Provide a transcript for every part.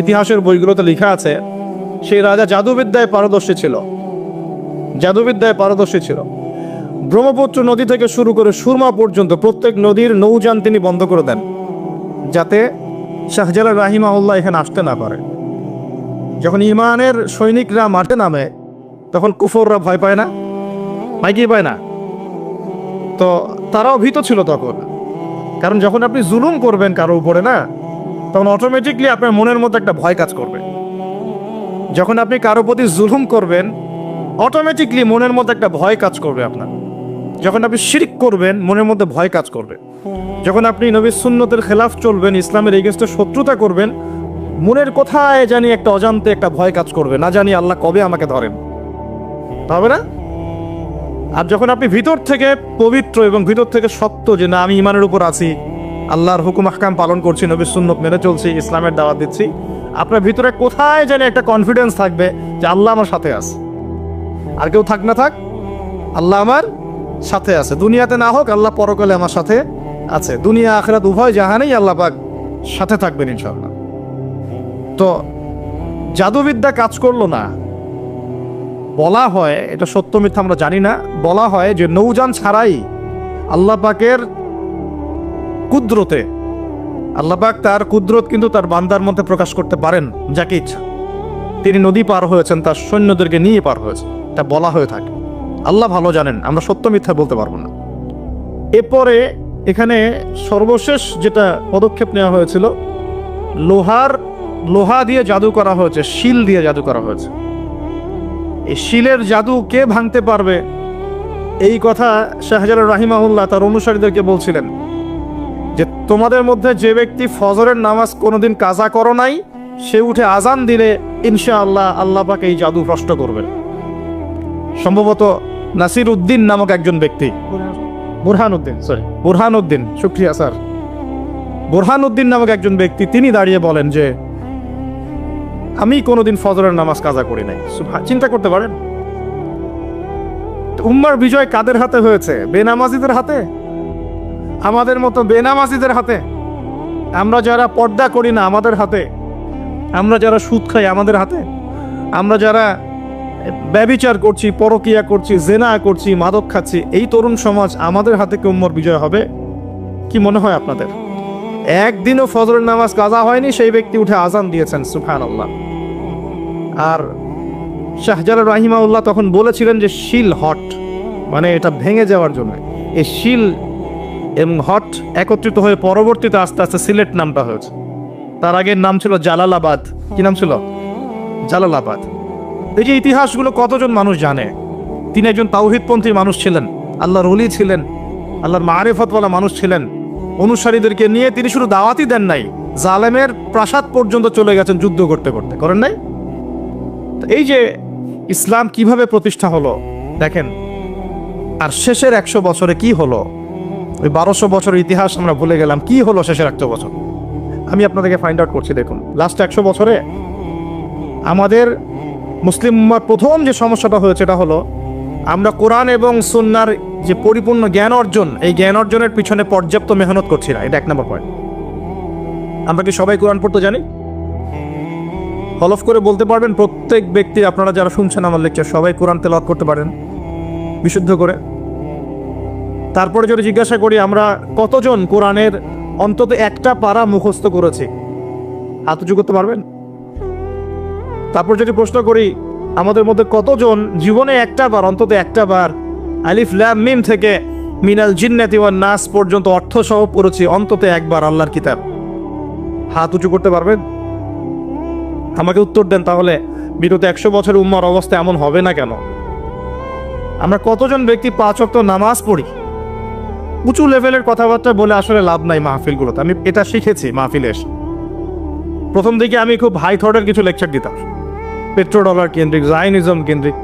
ইতিহাসের বইগুলোতে লেখা আছে সেই রাজা জাদুবিদ্যায় পারদর্শী ছিল। ব্রহ্মপুত্র নদী থেকে শুরু করে সুরমা পর্যন্ত প্রত্যেক নদীর নৌযান তিনি বন্ধ করে দেন, যাতে শাহজালাল রাহিমাহুল্লাহ এখানে আসতে না পারে। যখন ইমানের সৈনিকরা মাঠে নামে তখন কুফররা ভয় পায় না, পায় না। তো তারাও ভীত ছিল তখন, কারণ যখন আপনি জুলুম করবেন কারো উপরে না, তখন অটোমেটিকলি আপনার মনের মধ্যে একটা ভয় কাজ করবে। যখন আপনি কারো প্রতি জুলুম করবেন অটোমেটিকলি মনের মধ্যে একটা ভয় কাজ করবে আপনার। যখন আপনি শিরক করবেন মনের মধ্যে ভয় কাজ করবে। যখন আপনি নবীর সুন্নতের খেলাফ চলবেন, ইসলামের এগেইনস্টে শত্রুতা করবেন, মনের কোথায় জানি একটা অজান্তে একটা ভয় কাজ করবে, না জানি আল্লাহ কবে আমাকে ধরেন, হবে না? আর যখন আপনি ভিতর থেকে পবিত্র এবং ভিতর থেকে শক্ত যে না আমি ইমানের উপর আছি, আল্লাহর হুকুম আহকাম পালন করছি, নবীর সুন্নত মেনে চলছি, ইসলামের দাওয়াত দিচ্ছি, আপনার ভিতরে কোথায় জানি একটা কনফিডেন্স থাকবে যে আল্লাহ আমার সাথে আছে। আর কেউ থাক না থাক, আল্লাহ আমার সাথে আছে। দুনিয়াতে না হোক, আল্লাহ পরকালে আমার সাথে আছে। দুনিয়া আখিরাত উভয় জাহানেই আল্লাহ পাক সাথে থাকবেন ইনশাআল্লাহ। তো জাদুবিদ্যা কাজ করলো না। বলা হয়, এটা সত্য মিথ্যা আমরা জানি না, বলা হয় যে নৌযান ছাড়াই আল্লাহ পাকের কুদরতে, আল্লাহ পাক তার কুদরত কিন্তু তার বান্দার মধ্যে প্রকাশ করতে পারেন যাকে ইচ্ছা। তিনি নদী পার হয়েছেন, তার সৈন্যদেরকে নিয়ে পার হয়েছেন, এটা বলা হয়ে থাকে। আল্লাহ ভালো জানেন, আমরা সত্য মিথ্যা বলতে পারবো না। এরপরে এখানে সর্বশেষ যেটা পদক্ষেপ নেওয়া হয়েছিল, লোহা দিয়ে জাদু করা হয়েছে, শিল দিয়ে জাদু করা হয়েছে। এই শিলের জাদু কে ভাঙতে পারবে, এই কথা শাহজালাল রাহিমাহুল্লাহ তার অনুসারীদেরকে বলছিলেন যে তোমাদের মধ্যে যে ব্যক্তি ফজরের নামাজ কোনোদিন কাজা করো নাই, সে উঠে আজান দিলে ইনশাআল্লাহ আল্লাহ পাক এই জাদু নষ্ট করবেন। সম্ভবত নাসির উদ্দিন নামক একজন ব্যক্তি, বুরহানুদ্দিন, শুকরিয়া স্যার, বুরহানুদ্দিন নামক একজন ব্যক্তি, তিনি দাঁড়িয়ে বলেন যে আমি কোনোদিন ফজরের নামাজ কাজা করি নাই। চিন্তা করতে পারেন, উম্মার বিজয় কাদের হাতে হয়েছে? বেনামাজিদের হাতে, আমাদের মতো বেনামাজিদের হাতে। আমরা যারা পর্দা করি না আমাদের হাতে, আমরা যারা সুদ খাই আমাদের হাতে, আমরা যারা ব্যভিচার করছি, পরকিয়া করছি, জেনা করছি, মাদক খাচ্ছি, এই তরুণ সমাজ, আমাদের হাতে কি উম্মার বিজয় হবে? কি মনে হয় আপনাদের? একদিনও ফজরের নামাজ কাজা হয়নি, সেই ব্যক্তি উঠে আজান দিয়েছেন, সুবহানাল্লাহ। আর শাহজালাল রাহিমাহুল্লাহ তখন বলেছিলেন যে শিল হট, মানে এটা ভেঙে যাওয়ার জন্য। এই শিল এবং হট একত্রিত হয়ে পরবর্তীতে আস্তে আস্তে সিলেট নামটা হয়েছে। তার আগের নাম ছিল জালালাবাদ। কি নাম ছিল? জালালাবাদ। এই যে ইতিহাসগুলো কতজন মানুষ জানে? তিনি একজন তাওহীদপন্থী মানুষ ছিলেন, আল্লাহর ওলি ছিলেন, আল্লাহর মারিফতওয়ালা মানুষ ছিলেন। অনুসারীদেরকে নিয়ে তিনি শুধু দাওয়াতই দেন নাই, জালেমের প্রাসাদ পর্যন্ত চলে গেছেন যুদ্ধ করতে করতে, করেন নাই? এই যে ইসলাম কিভাবে প্রতিষ্ঠা হলো দেখেন। আর শেষের 100 বছরে কি হলো? ওই 1200 বছরের ইতিহাস আমরা ভুলে গেলাম, কি হলো শেষের 100 বছর? আমি আপনাদেরকে ফাইন্ড আউট করছি। দেখুন, লাস্ট 100 বছরে আমাদের মুসলিম উম্মার প্রথম যে সমস্যাটা হয়েছে এটা হলো আমরা কোরআন এবং সুন্নাহর যে পরিপূর্ণ জ্ঞান অর্জন, এই জ্ঞান অর্জনের পিছনে পর্যাপ্ত মেহনত করছি না। এটা 1 নম্বর পয়েন্ট। আমরা কি সবাই কোরআন পড়তে জানি? হলফ করে বলতে পারবেন প্রত্যেক ব্যক্তি, আপনারা যারা শুনছেন আমার লেকচার, সবাই কোরআন তেলাওয়াত করতে পারেন বিশুদ্ধ করে? তারপরে যদি জিজ্ঞাসা করি আমরা কতজন কোরআনের অন্তত একটা পারা মুখস্থ করেছি, হাত উঁচু করতে পারবেন? তারপর যদি প্রশ্ন করি আমাদের মধ্যে কতজন জীবনে অন্তত একটা বার আলিফ লাম মিম থেকে মিনাল জিন্নাতি ওয়ান নাস পর্যন্ত অর্থ সহ পড়েছি অন্তত একবার আল্লাহর কিতাব, হাত উঁচু করতে পারবেন? আমাকে উত্তর দেন। তাহলে বিগত 100 বছরের উম্মার অবস্থা এমন হবে না কেন? আমরা কতজন ব্যক্তি 5 ওয়াক্ত নামাজ পড়ি? উঁচু লেভেলের কথাবার্তা বলে আসলে লাভ নাই মাহফিলগুলোতে। আমি এটা শিখেছি মাহফিলে এসে। প্রথম দিকে আমি খুব হাই থটের কিছু লেকচার দিতাম, পেট্রো ডলার কেন্দ্রিক, জায়নিজম কেন্দ্রিক,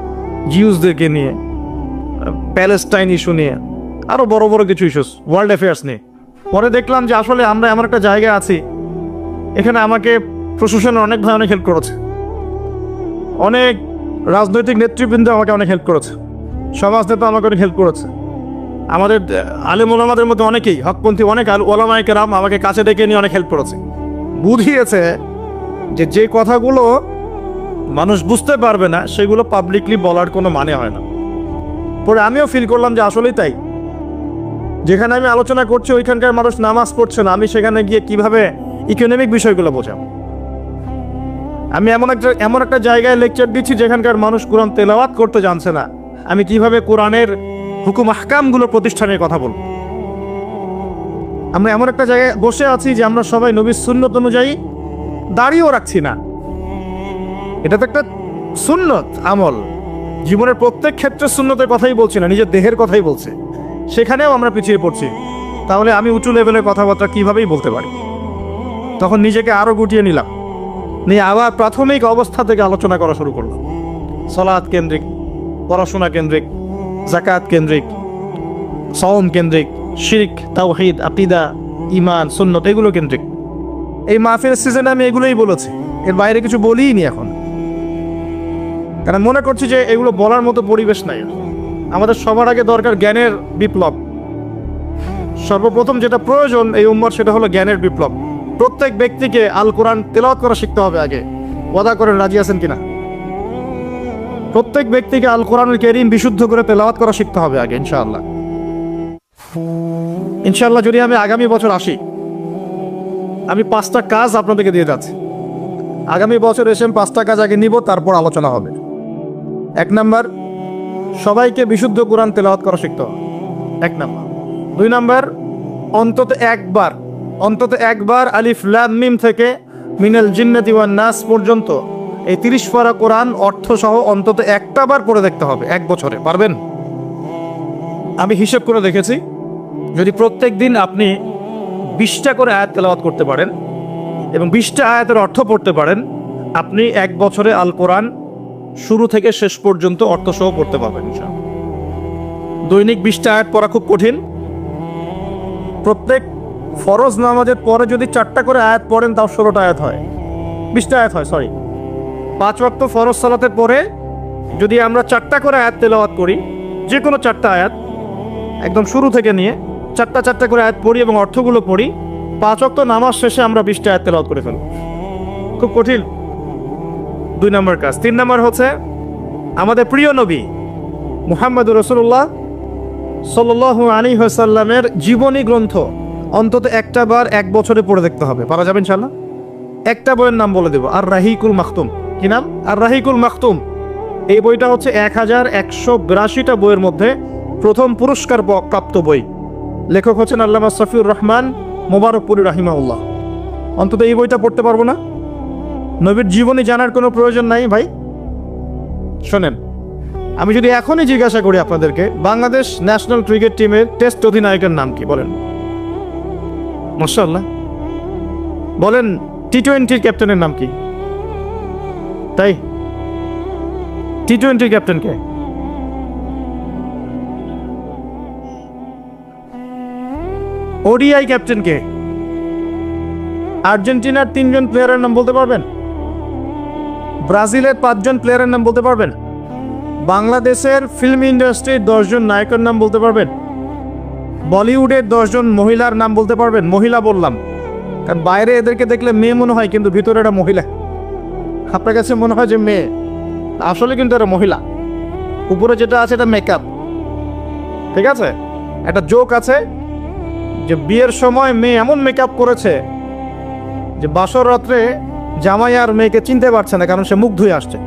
জিউসদেরকে নিয়ে, প্যালেস্টাইন ইস্যু নিয়ে, আরও বড় বড় কিছু ইস্যুস, ওয়ার্ল্ড অ্যাফেয়ার্স নিয়ে। পরে দেখলাম যে আসলে আমরা এমন একটা জায়গায় আছি, এখানে আমাকে প্রশাসনের অনেক ভাই অনেক হেল্প করেছে, অনেক রাজনৈতিক নেতৃবৃন্দ আমাকে অনেক হেল্প করেছে, সমাজ নেতা আমাকে অনেক হেল্প করেছে, আমাদের আলেম ওলামাদের মধ্যে অনেকেই, হকপন্থী অনেক ওলামায়ে কেরাম আমাকে কাছে ডেকে নিয়ে অনেক হেল্প করেছে, বুঝিয়েছে যে যে কথাগুলো মানুষ বুঝতে পারবে না সেগুলো পাবলিকলি বলার কোনো মানে হয় না। পরে আমিও ফিল করলাম যে আসলেই তাই। যেখানে আমি আলোচনা করছি ওইখানকার মানুষ নামাজ পড়ছে না, আমি সেখানে গিয়ে কিভাবে ইকোনমিক বিষয়গুলো বোঝাবো? আমি এমন একটা জায়গায় লেকচার দিচ্ছি যেখানকার মানুষ কোরআন তেলাওয়াত করতে জানছে না, আমি কিভাবে কোরআনের হুকুম আহকামগুলো প্রতিষ্ঠানের কথা বলবো? আমরা এমন একটা জায়গায় বসে আছি যে আমরা সবাই নবীর সুন্নত অনুযায়ী দাঁড়িয়েও রাখছি না। এটা তো একটা সুন্নত আমল, জীবনের প্রত্যেক ক্ষেত্রে সুন্নতের কথাই বলছি না, নিজের দেহের কথাই বলছে, সেখানেও আমরা পিছিয়ে পড়ছি। তাহলে আমি উঁচু লেভেলের কথাবার্তা কিভাবেই বলতে পারি? তখন নিজেকে আরো গুটিয়ে নিলাম, নিয়ে আবার প্রাথমিক অবস্থা থেকে আলোচনা করা শুরু করলাম। সালাত কেন্দ্রিক, পড়াশোনা কেন্দ্রিক, যাকাত কেন্দ্রিক, সওম কেন্দ্রিক, শিরক, তাওহীদ, আকীদা, ঈমান, সুন্নত এগুলো কেন্দ্রিক। এই মাহফিলের সিজনে আমি এগুলোই বলেছি, এর বাইরে কিছু বলিই নি এখন, কারণ মনে করছি যে এগুলো বলার মতো পরিবেশ নাই। আমাদের সবার আগে দরকার জ্ঞানের বিপ্লব। সর্বপ্রথম যেটা প্রয়োজন এই উম্মার সেটা হলো জ্ঞানের বিপ্লব। প্রত্যেক ব্যক্তিকে আল কোরআন তেলাওয়াত করা শিখতে হবে আগে। ওয়াদা করেন, রাজি আছেন কিনা? প্রত্যেক ব্যক্তিকে আল কোরআনুল কারীম বিশুদ্ধ করে তেলাওয়াত করা শিখতে হবে আগে, ইনশাআল্লাহ। ইনশাআল্লাহ যদি আমি আগামী বছর আসি, আমি 5টা কাজ আপনাদেরকে দিয়ে যাচ্ছি। আগামী বছর এসে 5টা কাজ আগে নিব, তারপর আলোচনা হবে। 1 নাম্বার, সবাইকে বিশুদ্ধ কোরআন তেলাওয়াত করা শিখতে হবে, 1 নাম্বার। 2 নাম্বার, অন্তত একবার আলিফ লাম মিম থেকে মিনাল জিন্নাতি ওয়ান নাস পর্যন্ত এই 30 পারা কোরআন অর্থ সহ অন্তত একটা বার পড়ে দেখতে হবে 1 বছরে। পারবেন? আমি হিসাব করে দেখেছি, যদি প্রত্যেক দিন আপনি 20টা করে আয়াত তেলাওয়াত করতে পারেন এবং 20টা আয়াতের অর্থ পড়তে পারেন, আপনি 1 বছরে আল কোরআন শুরু থেকে শেষ পর্যন্ত অর্থ সহ পড়তে পারবেন ইনশাআল্লাহ। দৈনিক 20টা আয়াত পড়া খুব কঠিন। প্রত্যেক ফরজ নামাজের পরে যদি 4টা করে আয়াত পড়েন তাও 16টা আয়াত হয়, 20টা আয়াত হয়, সরি। 5 ওয়াক্ত ফরজ সালাতের পরে যদি আমরা 4টা করে আয়াত তেলাওয়াত করি, যে কোনো 4টা আয়াত একদম শুরু থেকে নিয়ে 4টা করে আয়াত পড়ি এবং অর্থগুলো পড়ি, 5 ওয়াক্ত নামাজ শেষে আমরা 20টা আয়াত তেলাওয়াত করে ফেলব। খুব কঠিন। 2 নম্বর কাজ। 3 নম্বর হচ্ছে আমাদের প্রিয় নবী মুহাম্মদুর রাসূলুল্লাহ সাল্লাল্লাহু আলাইহি ওয়াসাল্লামের জীবনী গ্রন্থ অন্তত একটা বার 1 বছরে পড়ে দেখতে হবে। পারা যাবে ইনশাআল্লাহ? একটা বইয়ের নাম বলে দেব, আর রাহিকুল মাখতুম। কি নাম? আর রাহিকুল মাখতুম। এই বইটা হচ্ছে 1182টা বইয়ের মধ্যে প্রথম পুরস্কার প্রাপ্ত বই। লেখক হচ্ছেন আল্লামা সফিউর রহমান মোবারকপুরী রাহিমাহুল্লাহ। অন্তত এই বইটা পড়তে পারবো না? নবীর জীবনী জানার কোনো প্রয়োজন নাই ভাই। শোনেন, আমি যদি এখনই জিজ্ঞাসা করি আপনাদেরকে, বাংলাদেশ ন্যাশনাল ক্রিকেট টিমের টেস্ট অধিনায়কের নাম কি বলেন? মাশাআল্লাহ। বলেন টি-20 ক্যাপ্টেনের নাম কি? তাই টি-20 ক্যাপ্টেন কে? ওডিআই ক্যাপ্টেন কে? আর্জেন্টিনার 3 জন প্লেয়ারের নাম বলতে পারবেন? ব্রাজিলের 5 জন প্লেয়ারের নাম বলতে পারবেন? বাংলাদেশের ফিল্ম ইন্ডাস্ট্রির 10 জন নায়কের নাম বলতে পারবেন? বলিউডের 10 জন মহিলার নাম বলতে পারবেন? মহিলা বললাম কারণ বাইরে এদেরকে দেখলে মেয়ে মনে হয়, কিন্তু ভিতরে এটা মহিলা। আপনার কাছে মনে হয় যে মেয়ে, আসলে কিন্তু এটা মহিলা। উপরে যেটা আছে এটা মেকআপ, ঠিক আছে? একটা জোক আছে যে বিয়ের সময় মেয়ে এমন মেকআপ করেছে যে বাসর রাত্রে জামাই আর মেয়েকে চিনতে পারছে না, কারণ সে মুখ ধুয়ে আসছে।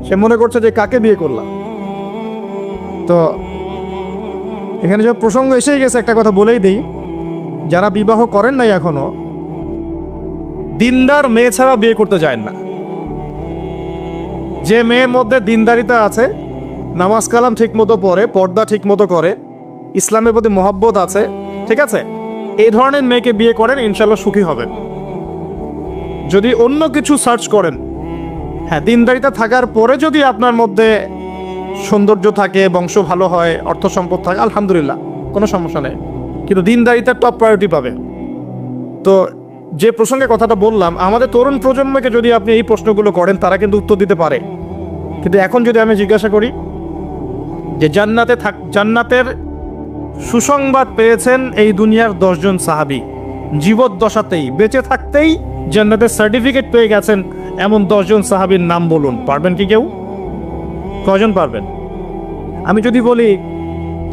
সে মনে করছে যে কাকে বিয়ে করলাম। তো এখানে যে প্রসঙ্গ এসেই গেছে, একটা কথা বলেই দিই, যারা বিবাহ করেন নাই এখনো, দিনদার মেয়ে ছাড়া বিয়ে করতে যায় না। যে মেয়ের মধ্যে দিনদারিতা আছে, নামাজ কালাম ঠিক মতো পড়ে, পর্দা ঠিক মতো করে, ইসলামের প্রতি মহব্বত আছে, ঠিক আছে, এই ধরনের মেয়েকে বিয়ে করেন, ইনশাল্লাহ সুখী হবেন। যদি অন্য কিছু সার্চ করেন, হ্যাঁ, দিনদারিতা থাকার পরে যদি আপনার মধ্যে সৌন্দর্য থাকে, বংশ ভালো হয়, অর্থ সম্পদ থাকে, আলহামদুলিল্লাহ, কোনো সমস্যা নেই, কিন্তু দিনদারিতার টপ প্রায়োরিটি পাবে। তো যে প্রসঙ্গে কথাটা বললাম, আমাদের তরুণ প্রজন্মকে যদি আপনি এই প্রশ্নগুলো করেন, তারা কিন্তু উত্তর দিতে পারে। কিন্তু এখন যদি আমি জিজ্ঞাসা করি যে জান্নাতের সুসংবাদ পেয়েছেন এই দুনিয়ার 10 জন সাহাবী, জীবদ্দশাতেই, বেঁচে থাকতেই জান্নাতের সার্টিফিকেট পেয়ে গেছেন এমন 10 জন সাহাবীর নাম বলুন, পারবেন কি কেউ? কজন পারবেন? আমি যদি বলি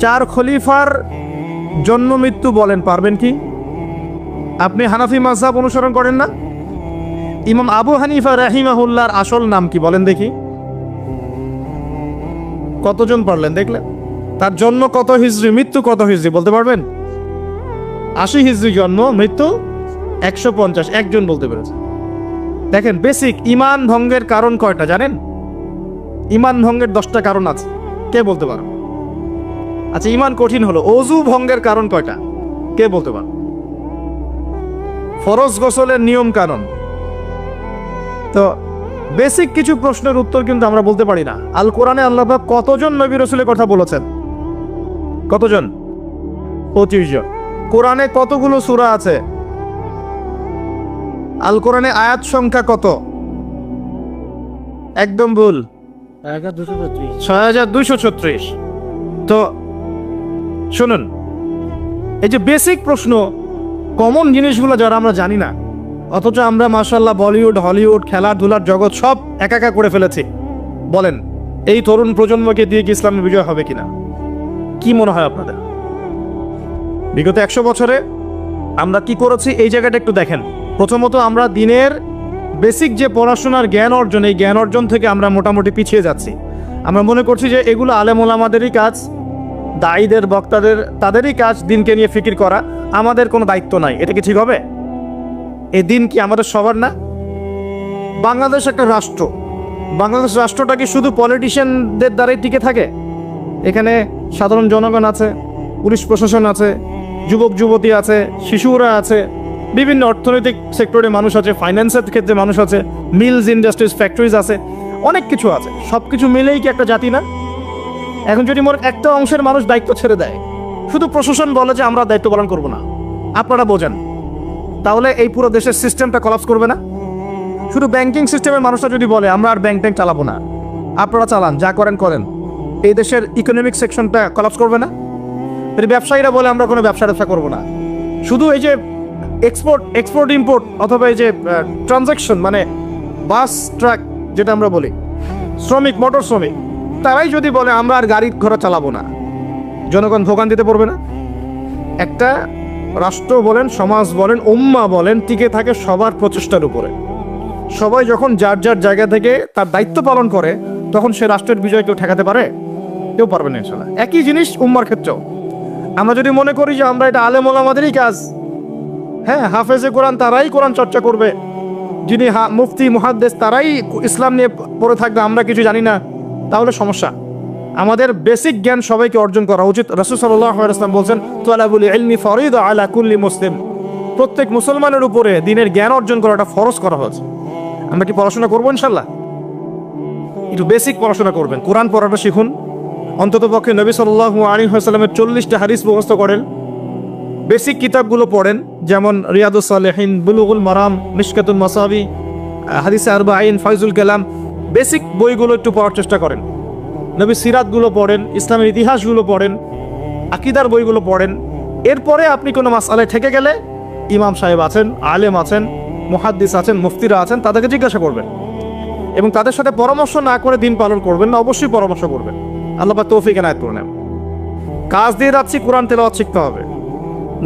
4 খলিফার জন্ম মৃত্যু বলেন, পারবেন কি? আপনি হানাফি মাযহাব অনুসরণ করেন না? ইমাম আবু হানিফা রাহিমাহুল্লাহর আসল নাম কি বলেন দেখি? কতজন পারলেন দেখলেন? তার জন্ম কত হিজরি, মৃত্যু কত হিজরি বলতে পারবেন? 80 হিজরি জন্ম, মৃত্যু 150, একজন বলতে পেরেছে। দেখেন, বেসিক ইমান ভঙ্গের কারণ কয়টা জানেন? ইমান ভঙ্গের 10টা কারণ আছে, কে বলতে পারে? আচ্ছা, ইমান কঠিন হলো, অজু ভঙ্গের কারণ কয়টা, কে বলতে পারে? ফরজ গোসলের নিয়ম কারণ। তো বেসিক কিছু প্রশ্নের উত্তর কিন্তু আমরা বলতে পারি না। আল কোরআনে আল্লাহ পাক কতজন নবী রাসূলের কথা বলেছেন? কতজন? 25 জন। কোরআনে কতগুলো সূরা আছে? আল কোরআনে আয়াত সংখ্যা কত? একদম ভুল, 6236। তো শুনুন, এই যে বেসিক প্রশ্ন, কমন জিনিসগুলো যারা আমরা জানি না, অথচ আমরা মাশাআল্লাহ বলিউড, হলিউড, খেলাধুলার জগৎ সব একাকা করে ফেলেছি। বলেন, এই তরুণ প্রজন্মকে দিয়ে কি ইসলামের বিজয় হবে কিনা? কি মনে হয় আপনাদের? বিগত 100 বছরে আমরা কি করেছি এই জায়গাটা একটু দেখেন। প্রথমত, আমরা দিনের বেসিক যে পড়াশোনার জ্ঞান অর্জন, এই জ্ঞান অর্জন থেকে আমরা মোটামুটি পিছিয়ে যাচ্ছি। আমরা মনে করছি যে এগুলো আলেম ওলামাদেরই কাজ, দায়ীদের, বক্তাদের, তাদেরই কাজ দিনকে নিয়ে ফিকির করা, আমাদের কোনো দায়িত্ব নাই। এটা কি ঠিক হবে? এই দিন কি আমাদের সবার না? বাংলাদেশ একটা রাষ্ট্র, বাংলাদেশ রাষ্ট্রটা কি শুধু পলিটিশিয়ানদের দ্বারাই টিকে থাকে? এখানে সাধারণ জনগণ আছে, পুলিশ প্রশাসন আছে, যুবক যুবতী আছে, শিশুরা আছে, বিভিন্ন অর্থনৈতিক সেক্টরে মানুষ আছে, ফাইন্যান্সের ক্ষেত্রে মানুষ আছে, মিলস, ইন্ডাস্ট্রিজ, ফ্যাক্টরিজ আছে, অনেক কিছু আছে। সব কিছু মিলেই কি একটা জাতি না? এখন যদি মোট একটা অংশের মানুষ দায়িত্ব ছেড়ে দেয়, শুধু প্রশাসন বলে যে আমরা দায়িত্ব পালন করব না, আপনারা বোঝেন, তাহলে এই পুরো দেশের সিস্টেমটা কলাপস করবে না? শুধু ব্যাংকিং সিস্টেমের মানুষরা যদি বলে আমরা আর ব্যাংক ট্যাঙ্ক চালাবো না, আপনারা চালান, যা করেন করেন, এই দেশের ইকোনমিক সেকশনটা কলাপস করবে না? যদি ব্যবসায়ীরা বলে আমরা কোনো ব্যবসা করবো না, শুধু এই যে এক্সপোর্ট ইম্পোর্ট অথবা এই যে ট্রানজাকশন, মানে বাস ট্রাক যেটা আমরা বলি, শ্রমিক, মোটর শ্রমিক, তারাই যদি বলে আমরা আর গাড়ি ঘোড়া চালাবো না, জনগণ ভোগান্তিতে পড়বে না? একটা রাষ্ট্র বলেন, সমাজ বলেন, উম্মাহ বলেন, টিকে থাকে সবার প্রচেষ্টার উপরে। সবাই যখন যার যার জায়গা থেকে তার দায়িত্ব পালন করে, তখন সে রাষ্ট্রের বিজয় কেউ ঠেকাতে পারে? কেউ পারবে না ইনশাআল্লাহ। একই জিনিস উম্মার ক্ষেত্রেও। আমরা যদি মনে করি যে আমরা এটা আলেম ওলামাদেরই কাজ, হ্যাঁ, হাফেজে কোরআন তারাই কোরআন চর্চা করবে, যিনি মুফতি মুহাদ্দিস তারাই ইসলাম নিয়ে পড়ে থাকবে, আমরা কিছু জানি না, তাহলে সমস্যা। আমাদের বেসিক জ্ঞান সবাইকে অর্জন করা উচিত। রাসূল সাল্লাল্লাহু আলাইহি ওয়াসাল্লাম বলেন, তালাবুল ইলমি ফরিদা আলা কুল্লি মুসলিম। প্রত্যেক মুসলমানের উপরে দিনের জ্ঞান অর্জন করাটা ফরজ করা হয়েছে। আমরা কি পড়াশোনা করবো ইনশাআল্লাহ? একটু বেসিক পড়াশোনা করবেন, কোরআন পড়াটা শিখুন, অন্তত পক্ষে নবী সাল্লাল্লাহু আলাইহি ওয়াসাল্লামের 40টা হাদিস মুখস্থ করেন, বেসিক কিতাবগুলো পড়েন, যেমন রিয়াদুস সালেহিন, বুলুগুল মারাম, মিশকাতুল মাসাবি, হাদিসে আরবাঈন, ফায়জুল কালাম, বেসিক বইগুলো একটু পড়ার চেষ্টা করেন। নবী সিরাতগুলো পড়েন, ইসলামের ইতিহাসগুলো পড়েন, আকীদার বইগুলো পড়েন। এরপরে আপনি কোনো মাসআলায় ঠেকে গেলে ইমাম সাহেব আছেন, আলেম আছেন, মুহাদ্দিস আছেন, মুফতিরা আছেন, তাদেরকে জিজ্ঞাসা করবেন এবং তাদের সাথে পরামর্শ না করে দিন পালন করবেন না, অবশ্যই পরামর্শ করবেন। আল্লাহ পাক তৌফিক এনায়েত করুন। কাজ দিয়ে যাচ্ছি, কোরআন তেলাওয়াত শিখতে হবে,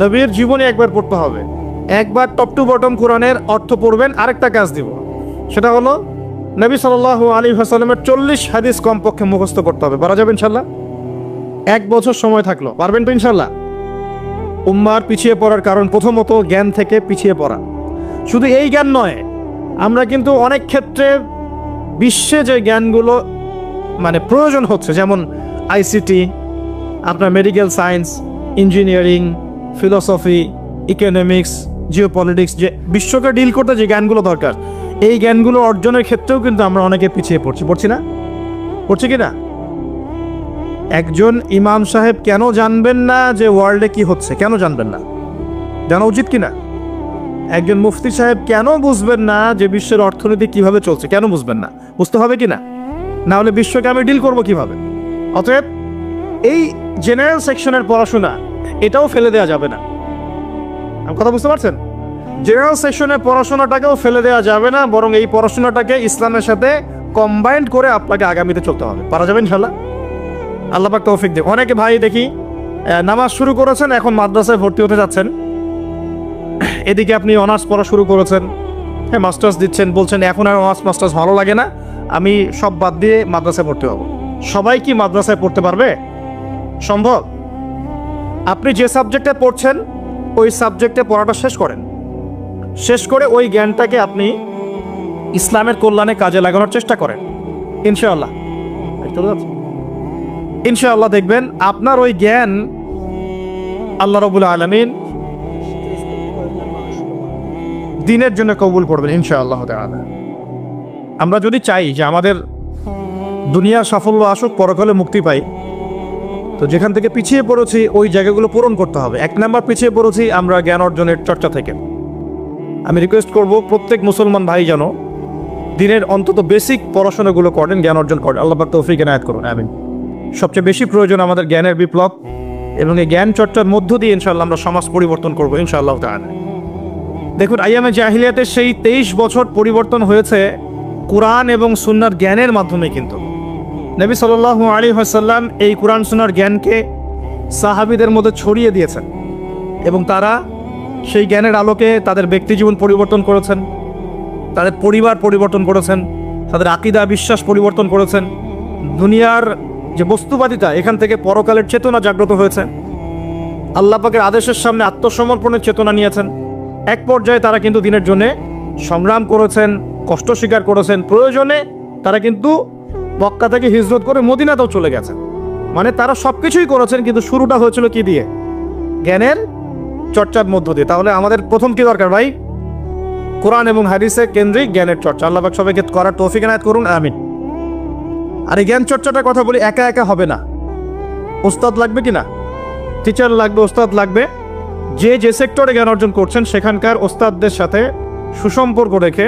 নবীর জীবনী একবার পড়তে হবে, একবার টপ টু বটম কোরআনের অর্থ পড়বেন। আরেকটা কাজ দিব, সেটা হলো নবী সাল্লাল্লাহু আলাইহি ওয়াসাল্লামের 40 হাদিস কমপক্ষে মুখস্থ করতে হবে। পারা যাবে ইনশাআল্লাহ? 1 বছর সময় থাকলো, পারবেন তো ইনশাআল্লাহ? উম্মার পিছিয়ে পড়ার কারণ প্রথমত জ্ঞান থেকে পিছিয়ে পড়া। শুধু এই জ্ঞান নয়, আমরা কিন্তু অনেক ক্ষেত্রে বিশ্বে যে জ্ঞানগুলো মানে প্রয়োজন হচ্ছে, যেমন আইসিটি, আপনার medical science, engineering, philosophy, economics, geopolitics, যে বিশ্বকে ডিল করতে যে জ্ঞানগুলো দরকার, এই জ্ঞানগুলো অর্জনের ক্ষেত্রেও কিন্তু আমরা অনেকে পিছিয়ে পড়ছি না? পড়ছি কি না? একজন ইমাম সাহেব কেন জানবেন না যে ওয়ার্ল্ডে কি হচ্ছে? কেন জানবেন না? জানা উচিত কিনা? একজন মুফতি সাহেব কেন বুঝবেন না যে বিশ্বের অর্থনীতি কিভাবে চলছে? কেন বুঝবেন না? বুঝতে হবে কিনা? না হলে বিশ্বকে আমি ডিল করবো কিভাবে? অতএব এই জেনারেল সেকশনের পড়াশোনা এটাও ফেলে দেওয়া যাবে না। আমি কথা বুঝতে পারছেন? জেনারেল সেকশনের পড়াশোনাটাকেও ফেলে দেওয়া যাবে না, বরং এই পড়াশোনাটাকে ইসলামের সাথে কম্বাইন্ড করে আপনাকে আগামীতে চলতে হবে। পারা যাবে ইনশাল্লাহ? আল্লাহ পাক তৌফিক দেব। অনেকে ভাই দেখি নামাজ শুরু করেছেন, এখন মাদ্রাসায় ভর্তি হতে যাচ্ছেন, এদিকে আপনি অনার্স পড়া শুরু করেছেন, হ্যাঁ মাস্টার্স দিচ্ছেন, বলছেন এখন আর অনার্স মাস্টার্স ভালো লাগে না, আমি সব বাদ দিয়ে মাদ্রাসায় পড়তে হবো। সবাই কি মাদ্রাসায় পড়তে পারবে? সম্ভব? আপনি যে সাবজেক্টে পড়ছেন ওই সাবজেক্টে পড়াটা শেষ করেন, শেষ করে ওই জ্ঞানটাকে আপনি ইসলামের কল্যাণে কাজে লাগানোর চেষ্টা করেন। ইনশাআল্লাহ ইনশাআল্লাহ দেখবেন আপনার ওই জ্ঞান আল্লাহ রাব্বুল আলামিন দিনের জন্য কবুল করবেন ইনশাআল্লাহ তাআলা। আমরা যদি চাই যে আমাদের দুনিয়ার সাফল্য আসুক, পরকালে মুক্তি পাই, তো যেখান থেকে পিছিয়ে পড়েছি ওই জায়গাগুলো পূরণ করতে হবে। 1 নাম্বার পিছিয়ে পড়েছি আমরা জ্ঞান অর্জনের চর্চা থেকে। আমি রিকোয়েস্ট করব প্রত্যেক মুসলমান ভাই যেন দিনের অন্তত বেসিক পড়াশোনাগুলো করেন, জ্ঞান অর্জন করেন। আল্লাহ পাক তৌফিক এনায়েত করুন, আমিন। সবচেয়ে বেশি প্রয়োজন আমাদের জ্ঞানের বিপ্লব, এবং এই জ্ঞান চর্চার মধ্য দিয়ে ইনশাআল্লাহ আমরা সমাজ পরিবর্তন করবো ইনশাআল্লাহ তাআলা। দেখুন, আইয়ামে জাহিলিয়াতের সেই 23 বছর পরিবর্তন হয়েছে কোরআন এবং সুন্নাহর জ্ঞানের মাধ্যমে। কিন্তু নবী সাল্লাল্লাহু আলাইহি ওয়াসাল্লাম এই কোরআন সুন্নাহর জ্ঞানকে সাহাবীদের মধ্যে ছড়িয়ে দিয়েছেন, এবং তারা সেই জ্ঞানের আলোকে তাদের ব্যক্তিজীবন পরিবর্তন করেছেন, তাদের পরিবার পরিবর্তন করেছেন, তাদের আকীদা বিশ্বাস পরিবর্তন করেছেন। দুনিয়ার যে বস্তুবাদিতা, এখান থেকে পরকালের চেতনা জাগ্রত হয়েছে। আল্লাহ পাকের আদেশের সামনে আত্মসমর্পণের চেতনা নিয়েছেন। এক পর্যায়ে তারা কিন্তু দিনের জন্য সংগ্রাম করেছেন, কষ্ট স্বীকার করেছেন। প্রয়োজনে তারা কিন্তু মক্কা থেকে হিজরত করে মদিনাতেও চলে গেছেন। মানে তারা সব কিছুই করেছেন, কিন্তু শুরুটা হয়েছিল কি দিয়ে? জ্ঞানের চর্চার মধ্য দিয়ে। তাহলে আমাদের প্রথম কি দরকার ভাই? কোরআন এবং হাদিসে কেন্দ্রিক জ্ঞানের চর্চা। আল্লাহ পাক সবাইকে করার তৌফিক এনায়েত করুন, আমিন। আর এই জ্ঞান চর্চাটার কথা বলি, একা একা হবে না, ওস্তাদ লাগবে কি না? টিচার লাগবে, ওস্তাদ লাগবে। যে যে সেক্টরে জ্ঞান অর্জন করছেন সেখানকার ওস্তাদদের সাথে সুসম্পর্ক রেখে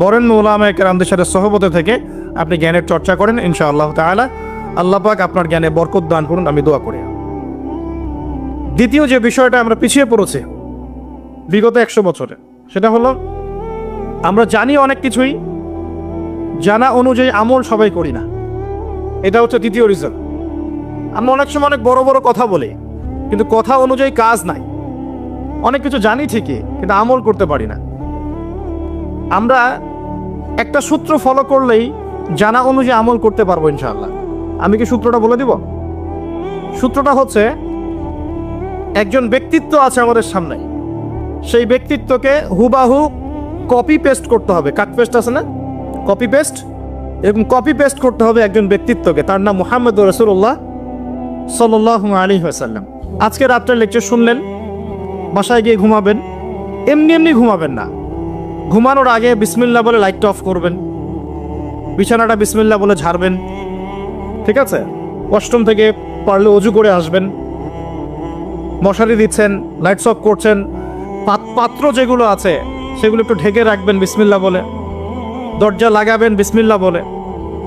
বরেণ্য উলামায়ে কেরামদের সাথে সহবতে থেকে আপনি জ্ঞানের চর্চা করেন ইনশাআল্লাহ তাআলা। আল্লাহ পাক আপনার জ্ঞানে বরকত দান করুন, আমি দোয়া করি। দ্বিতীয় যে বিষয়টা আমরা পিছিয়ে পড়েছি বিগত 100 বছরে, সেটা হলো আমরা জানি অনেক কিছুই, জানা অনুযায়ী আমল সবাই করি না। এটা হচ্ছে দ্বিতীয় রিজন। আমরা অনেক সময় অনেক বড় বড় কথা বলি, কিন্তু কথা অনুযায়ী কাজ নাই। অনেক কিছু জানি ঠিকই, কিন্তু আমল করতে পারি না। আমরা একটা সূত্র ফলো করলেই জানা অনুযায়ী আমল করতে পারবো ইনশাআল্লাহ। আমি কি সূত্রটা বলে দিব? সূত্রটা হচ্ছে, একজন ব্যক্তিত্ব আছে আমাদের সামনে, সেই ব্যক্তিত্বকে হুবাহু কপি পেস্ট করতে হবে। কাট পেস্ট আছে না, কপি পেস্ট, এরকম কপি পেস্ট করতে হবে একজন ব্যক্তিত্বকে। তার নাম মুহাম্মদুর রাসূলুল্লাহ সাল্লাল্লাহু আলাইহি ওয়াসাল্লাম। আজকে রাত্রে লেকচার শুনলেন, বাসায় গিয়ে ঘুমাবেন। এমনি এমনি ঘুমাবেন না, ঘুমানোর আগে বিসমিল্লাহ বলে লাইটটা অফ করবেন, বিছানাটা বিসমিল্লাহ বলে ঝাড়বেন, ঠিক আছে? ওয়াশরুম থেকে পারলে অজু করে আসবেন। মশারি দিচ্ছেন, লাইটস অফ করছেন, পাত্র যেগুলো আছে সেগুলো একটু ঢেকে রাখবেন বিসমিল্লাহ বলে, দরজা লাগাবেন বিসমিল্লাহ বলে।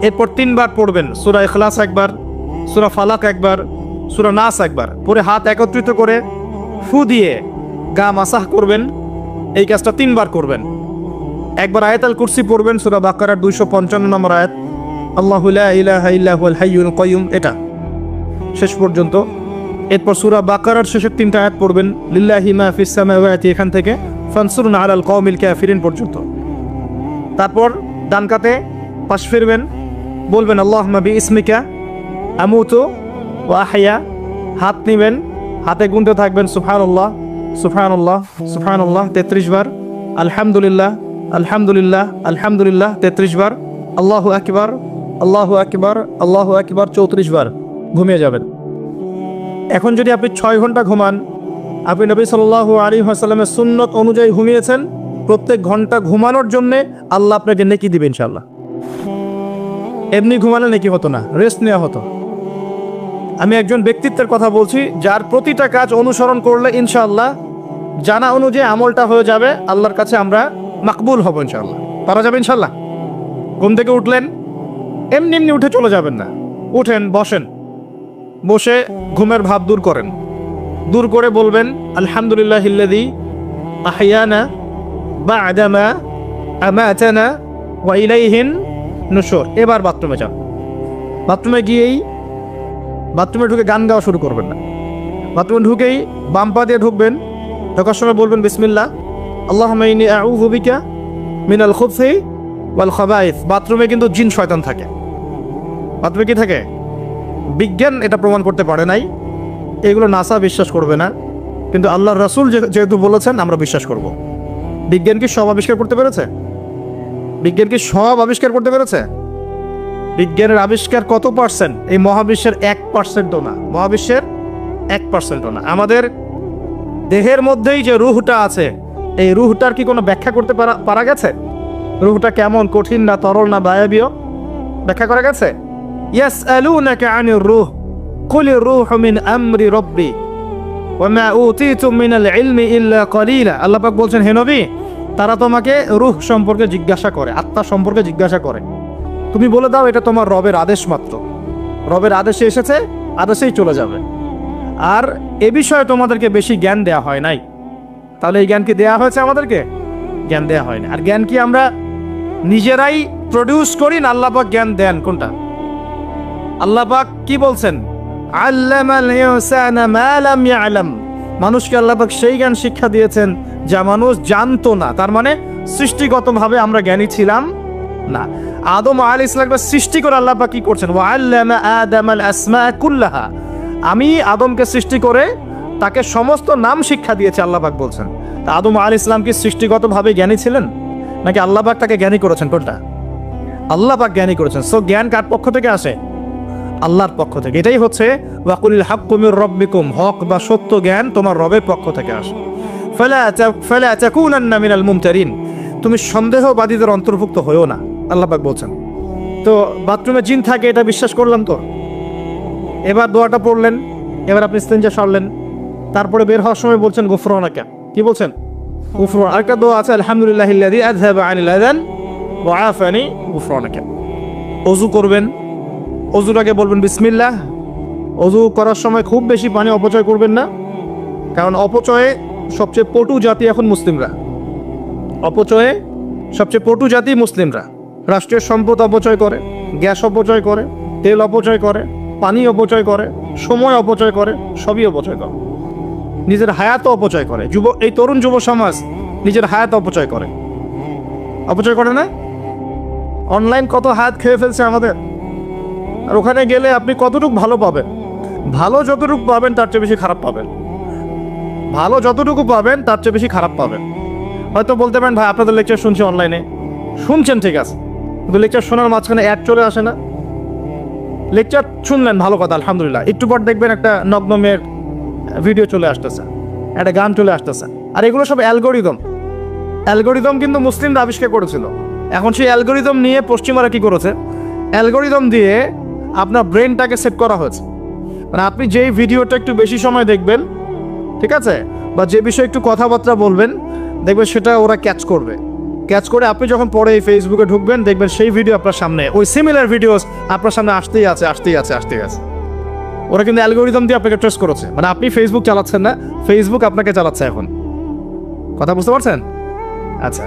এরপর 3 বার পড়বেন সূরা ইখলাস একবার, সূরা ফালাক একবার, সূরা নাস একবার, পরে হাত একত্রিত করে ফু দিয়ে গা মাসাহ করবেন। এই কাজটা 3 বার করবেন। একবার আয়াতুল কুরসি পড়বেন, সূরা বাকারার 255 নম্বর আয়াত, আল্লাহু লা ইলাহা ইল্লা হুয়াল হাইয়ুল কাইয়ুম, এটা শেষ পর্যন্ত। এরপর সূরা বাকারার শেষের 3টা আয়াত পড়বেন, লিল্লাহি মা ফিস সামাওয়াতি, এখান থেকে ফানসুরনা আলাল কওমিল কাফিরিন পর্যন্ত। তারপর ডান কাতে পাশ ফিরবেন, বলবেন আল্লাহুম্মা বিইসমিকা আমুতু ওয়া আহইয়া। হাত নেবেন, হাতে গুনতে থাকবেন সুবহানাল্লাহ সুবহানাল্লাহ সুবহানাল্লাহ 33 বার, আলহামদুলিল্লাহ আলহামদুলিল্লাহ আলহামদুলিল্লাহ 33 বার, আল্লাহু আকবার আল্লাহু আকবার আল্লাহু আকবার 34 বার। ঘুমিয়ে যাবেন। এখন যদি আপনি 6 ঘন্টা ঘুমান, আপনি নবী সাল্লাল্লাহু আলাইহি ওয়াসাল্লামের সুন্নত অনুযায়ী ঘুমিয়েছেন, প্রত্যেক ঘন্টা ঘুমানোর জন্যে আল্লাহ আপনাকে নেকি দিবে ইনশাআল্লাহ। এমনি ঘুমালে নেকি হতো না, রেস্ট নেওয়া হতো। আমি একজন ব্যক্তিত্বের কথা বলছি, যার প্রতিটা কাজ অনুসরণ করলে ইনশাআল্লাহ জানা অনুযায়ী আমলটা হয়ে যাবে, আল্লাহর কাছে আমরা মাকবুল হব ইনশাআল্লাহ। পারা যাবে ইনশাআল্লাহ। ঘুম থেকে উঠলেন, এমনি এমনি উঠে চলে যাবেন না। উঠেন, বসেন, বসে ঘুমের ভাব দূর করেন, দূর করে বলবেন আলহামদুলিল্লাহিল্লাযী আহইয়ানা বা'দামা আমাতানা ওয়া ইলাইহিন নুশুর। এবার বাথরুমে যান। বাথরুমে গিয়েই বাথরুমে ঢুকে গান গাওয়া শুরু করবেন না। বাথরুমে ঢুকেই বাম পা দিয়ে ঢুকবেন, ঢোকার সময় বলবেন বিসমিল্লাহ, আল্লাহুম্মা ইন্নী আউযু বিকা মিনাল খুবসি ওয়াল খাবাইস। বাথরুমে কিন্তু জিন শয়তান থাকে। বাথরুমে কি থাকে? বিজ্ঞান এটা প্রমাণ করতে পারে নাই, এগুলো নাসা বিশ্বাস করবে না, কিন্তু আল্লাহর রাসূল যেহেতু বলেছেন আমরা বিশ্বাস করব। বিজ্ঞান কি সব আবিষ্কার করতে পেরেছে? বিজ্ঞান কি সব আবিষ্কার করতে পেরেছে? বিজ্ঞানের আবিষ্কার কত পার্সেন্ট? এই মহাবিশ্বের 1%ও না। মহাবিশ্বের 1%ও না। আমাদের দেহের মধ্যেই যে রুহটা আছে, এই রুহটার কি কোনো ব্যাখ্যা করতে পারা গেছে? রুহটা কেমন, কঠিন না তরল না বায়বীয়, ব্যাখ্যা করা গেছে? ইয়াসআলুনাকা আনির রূহ কুলির রূহু মিন আমরি রাব্বি ওয়া মা উতীতুম মিনাল ইলমি ইল্লা কলিলা। আল্লাহ পাক বলছেন, হে নবী, তারা তোমাকে রূহ সম্পর্কে জিজ্ঞাসা করে, আত্মা সম্পর্কে জিজ্ঞাসা করে। তুমি বলে দাও এটা তোমার রবের আদেশ মাত্র। রবের আদেশে এসেছে, আদেশেই চলে যাবে। আর এ বিষয়ে তোমাদেরকে বেশি জ্ঞান দেয়া হয় নাই। তাহলে এই জ্ঞান কি দেয়া হয়েছে আমাদেরকে? জ্ঞান দেয়া হয়নি। আর জ্ঞান কি আমরা নিজেরাই প্রডিউস করি না আল্লাহ পাক জ্ঞান দেন? কোনটা? আল্লাহ পাক কি বলছেন? আল্লামাল ইনসানা মা লাম ইয়ালাম। মানুষকে আল্লাহ পাক সেই জ্ঞান শিক্ষা দিয়েছেন যা মানুষ জানতো না। তার মানে সৃষ্টিগতভাবে আমরা জ্ঞানী ছিলাম না। আদম আলাইহিস সালামকে সৃষ্টি করে আল্লাহ পাক কি করছেন? ওয়া আল্লামা আদামাল আসমা কুল্লাহা। আমি আদমকে সৃষ্টি করে তাকে সমস্ত নাম শিক্ষা দিয়েছে আল্লাহ পাক বলছেন। তা আদম আলাইহিস সালাম কি সৃষ্টিগতভাবে জ্ঞানী ছিলেন, নাকি আল্লাহ পাক তাকে জ্ঞানী করেছেন? কোনটা? আল্লাহ পাক জ্ঞানী করেছেন। সো জ্ঞান কার পক্ষ থেকে আসে? আল্লাহর পক্ষ থেকে। এটাই হচ্ছে ওয়াকুলিল হাক্কু মির রাব্বিকুম, হক বা সত্য জ্ঞান তোমার রবের পক্ষ থেকে আসে। ফালা তাকুনান্না মিনাল মুমতারিন, তুমি সন্দেহবাদীদের অন্তর্ভুক্ত হয়েও না, আল্লাহ পাক বলছেন। তো বাথরুমে জিন থাকে এটা বিশ্বাস করলাম তো। এবার দোয়াটা পড়লেন, এবার আপনি ইস্তিনজা সারলেন, তারপরে বের হওয়ার সময় বলছেন গুফরানাকা। কি বলছেন? গুফরান। আরেকটা দোয়া আছে, আলহামদুলিল্লাহিল্লাযী আযহাবা আনিল আযান ওয়া আফানি গুফরানাকা। ওযু করবেন, অজুর আগে বলবেন বিসমিল্লাহ। অজু করার সময় খুব বেশি পানি অপচয় করবেন না, কারণ অপচয়ে সবচেয়ে পটু জাতি এখন মুসলিমরা। অপচয়ে সবচেয়ে পটু জাতি মুসলিমরা। রাষ্ট্রীয় সম্পদ অপচয় করে, গ্যাস অপচয় করে, তেল অপচয় করে, পানি অপচয় করে, সময় অপচয় করে, সবই অপচয় করে। নিজের হায়াতও অপচয় করে। এই তরুণ যুব সমাজ নিজের হায়াত অপচয় করে। অপচয় করে না? অনলাইন কত হায়াত খেয়ে ফেলছে আমাদের। আর ওখানে গেলে আপনি কতটুকু ভালো পাবেন? ভালো যতটুকু পাবেন তার চেয়ে বেশি খারাপ পাবেন। ভালো যতটুকু পাবেন তার চেয়ে বেশি খারাপ পাবেন। হয়তো বলতে পারেন, ভাই আপনাদের লেকচার শুনছি অনলাইনে। শুনছেন ঠিক আছে, কিন্তু লেকচার শোনার মাঝখানে অ্যাড চলে আসে না? লেকচার শুনলেন, ভালো কথা, আলহামদুলিল্লাহ। একটু পর দেখবেন একটা নগ্ন মেয়ের ভিডিও চলে আসতেছে, একটা গান চলে আসতেছে। আর এগুলো সব অ্যালগোরিদম। অ্যালগোরিদম কিন্তু মুসলিমরা আবিষ্কার করেছিল। এখন সেই অ্যালগোরিদম নিয়ে পশ্চিমারা কি করেছে? অ্যালগোরিদম দিয়ে আপনার ব্রেনটাকে সেট করা হয়েছে। মানে আপনি যেই ভিডিওটা একটু বেশি সময় দেখবেন, ঠিক আছে, বা যে বিষয়ে একটু কথাবার্তা বলবেন, দেখবেন সেটা ওরা ক্যাচ করবে। ক্যাচ করে আপনি যখন পরে এই ফেসবুকে ঢুকবেন, দেখবেন সেই ভিডিও আপনার সামনে, ওই সিমিলার ভিডিওস আপনার সামনে আসতেই আছে। ওরা কিন্তু অ্যালগোরিদম দিয়ে আপনাকে ট্রেস করেছে। মানে আপনি ফেসবুক চালাচ্ছেন না, ফেসবুক আপনাকে চালাচ্ছে এখন। কথা বুঝতে পারছেন? আচ্ছা,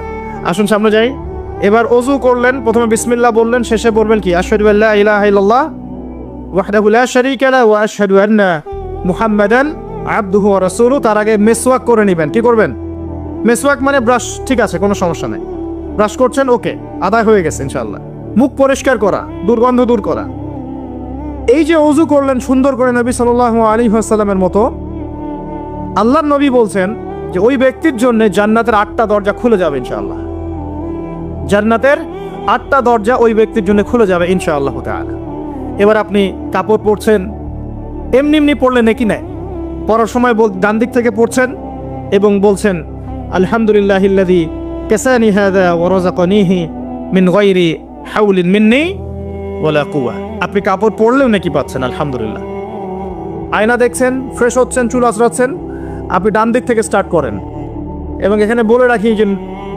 আসুন সামনে যাই। এবার অজু করলেন, প্রথমে বিসমিল্লাহ বললেন, শেষে বলবেন কি? আশহাদু আল্লা ইলাহা ইল্লাল্লাহ ওয়াহদাহু লা শারীকা লাহু ওয়া আশহাদু আন্না মুহাম্মাদান আবদুহু ওয়া রাসূলুহু। তার আগে মেসওয়াক করে নেবেন। কি করবেন? মেসওয়াক মানে ব্রাশ, ঠিক আছে, কোনো সমস্যা নেই। ব্রাশ করছেন, ওকে, আদায় হয়ে গেছে ইনশাআল্লাহ। মুখ পরিষ্কার করা, দুর্গন্ধ দূর করা। এই যে অজু করলেন সুন্দর করে নবী সাল্লাল্লাহু আলাইহি ওয়াসাল্লামের মতো, আল্লাহর নবী বলছেন যে ওই ব্যক্তির জন্য জান্নাতের 8টা দরজা খুলে যাবে ইনশাআল্লাহ। জান্নাতের 8টা দরজা ওই ব্যক্তির জন্য খুলে যাবে ইনশাআল্লাহ তাআলা। এবার আপনি কাপড় পরছেন, এমনি পড়লে নাকি নেয়। পড়ার সময় ডান দিক থেকে পড়ছেন এবং বলছেন আলহামদুলিল্লাহিল্লাযী কাসানি হাযা ওয়া রাযাকানিহি মিন গায়রি হাওলিন মিন্নি ওয়ালা কুওয়া। আপনি কাপড় পরলেও নাকি পাচ্ছেন আলহামদুলিল্লাহ। আয়না দেখছেন, ফ্রেশ হচ্ছেন, চুল আঁচড়াচ্ছেন, আপনি ডান দিক থেকে স্টার্ট করেন। এবং এখানে বলে রাখি যে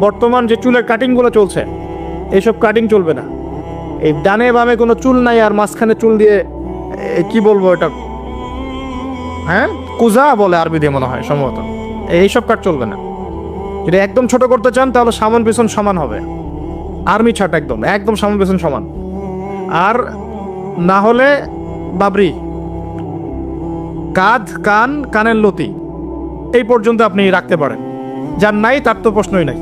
বর্তমান যে চুলের কাটিংগুলো চলছে, এইসব কাটিং চলবে না। এই ডানে বামে কোনো চুল নাই, আর মাঝখানে চুল দিয়ে কি বলবো এটা, হ্যাঁ, কুজা বলে আরবি দিয়ে মনে হয় সম্ভবত। এইসব কাট চলবে না। যদি একদম ছোট করতে চান তাহলে সামন পেছন সমান হবে, আর্মি ছাট একদম একদম সামন পেছন সমান। আর না হলে বাবরি, কাঁধ কান কানের লতি এই পর্যন্ত আপনি রাখতে পারেন। যার নাই তার তো প্রশ্নই নাই,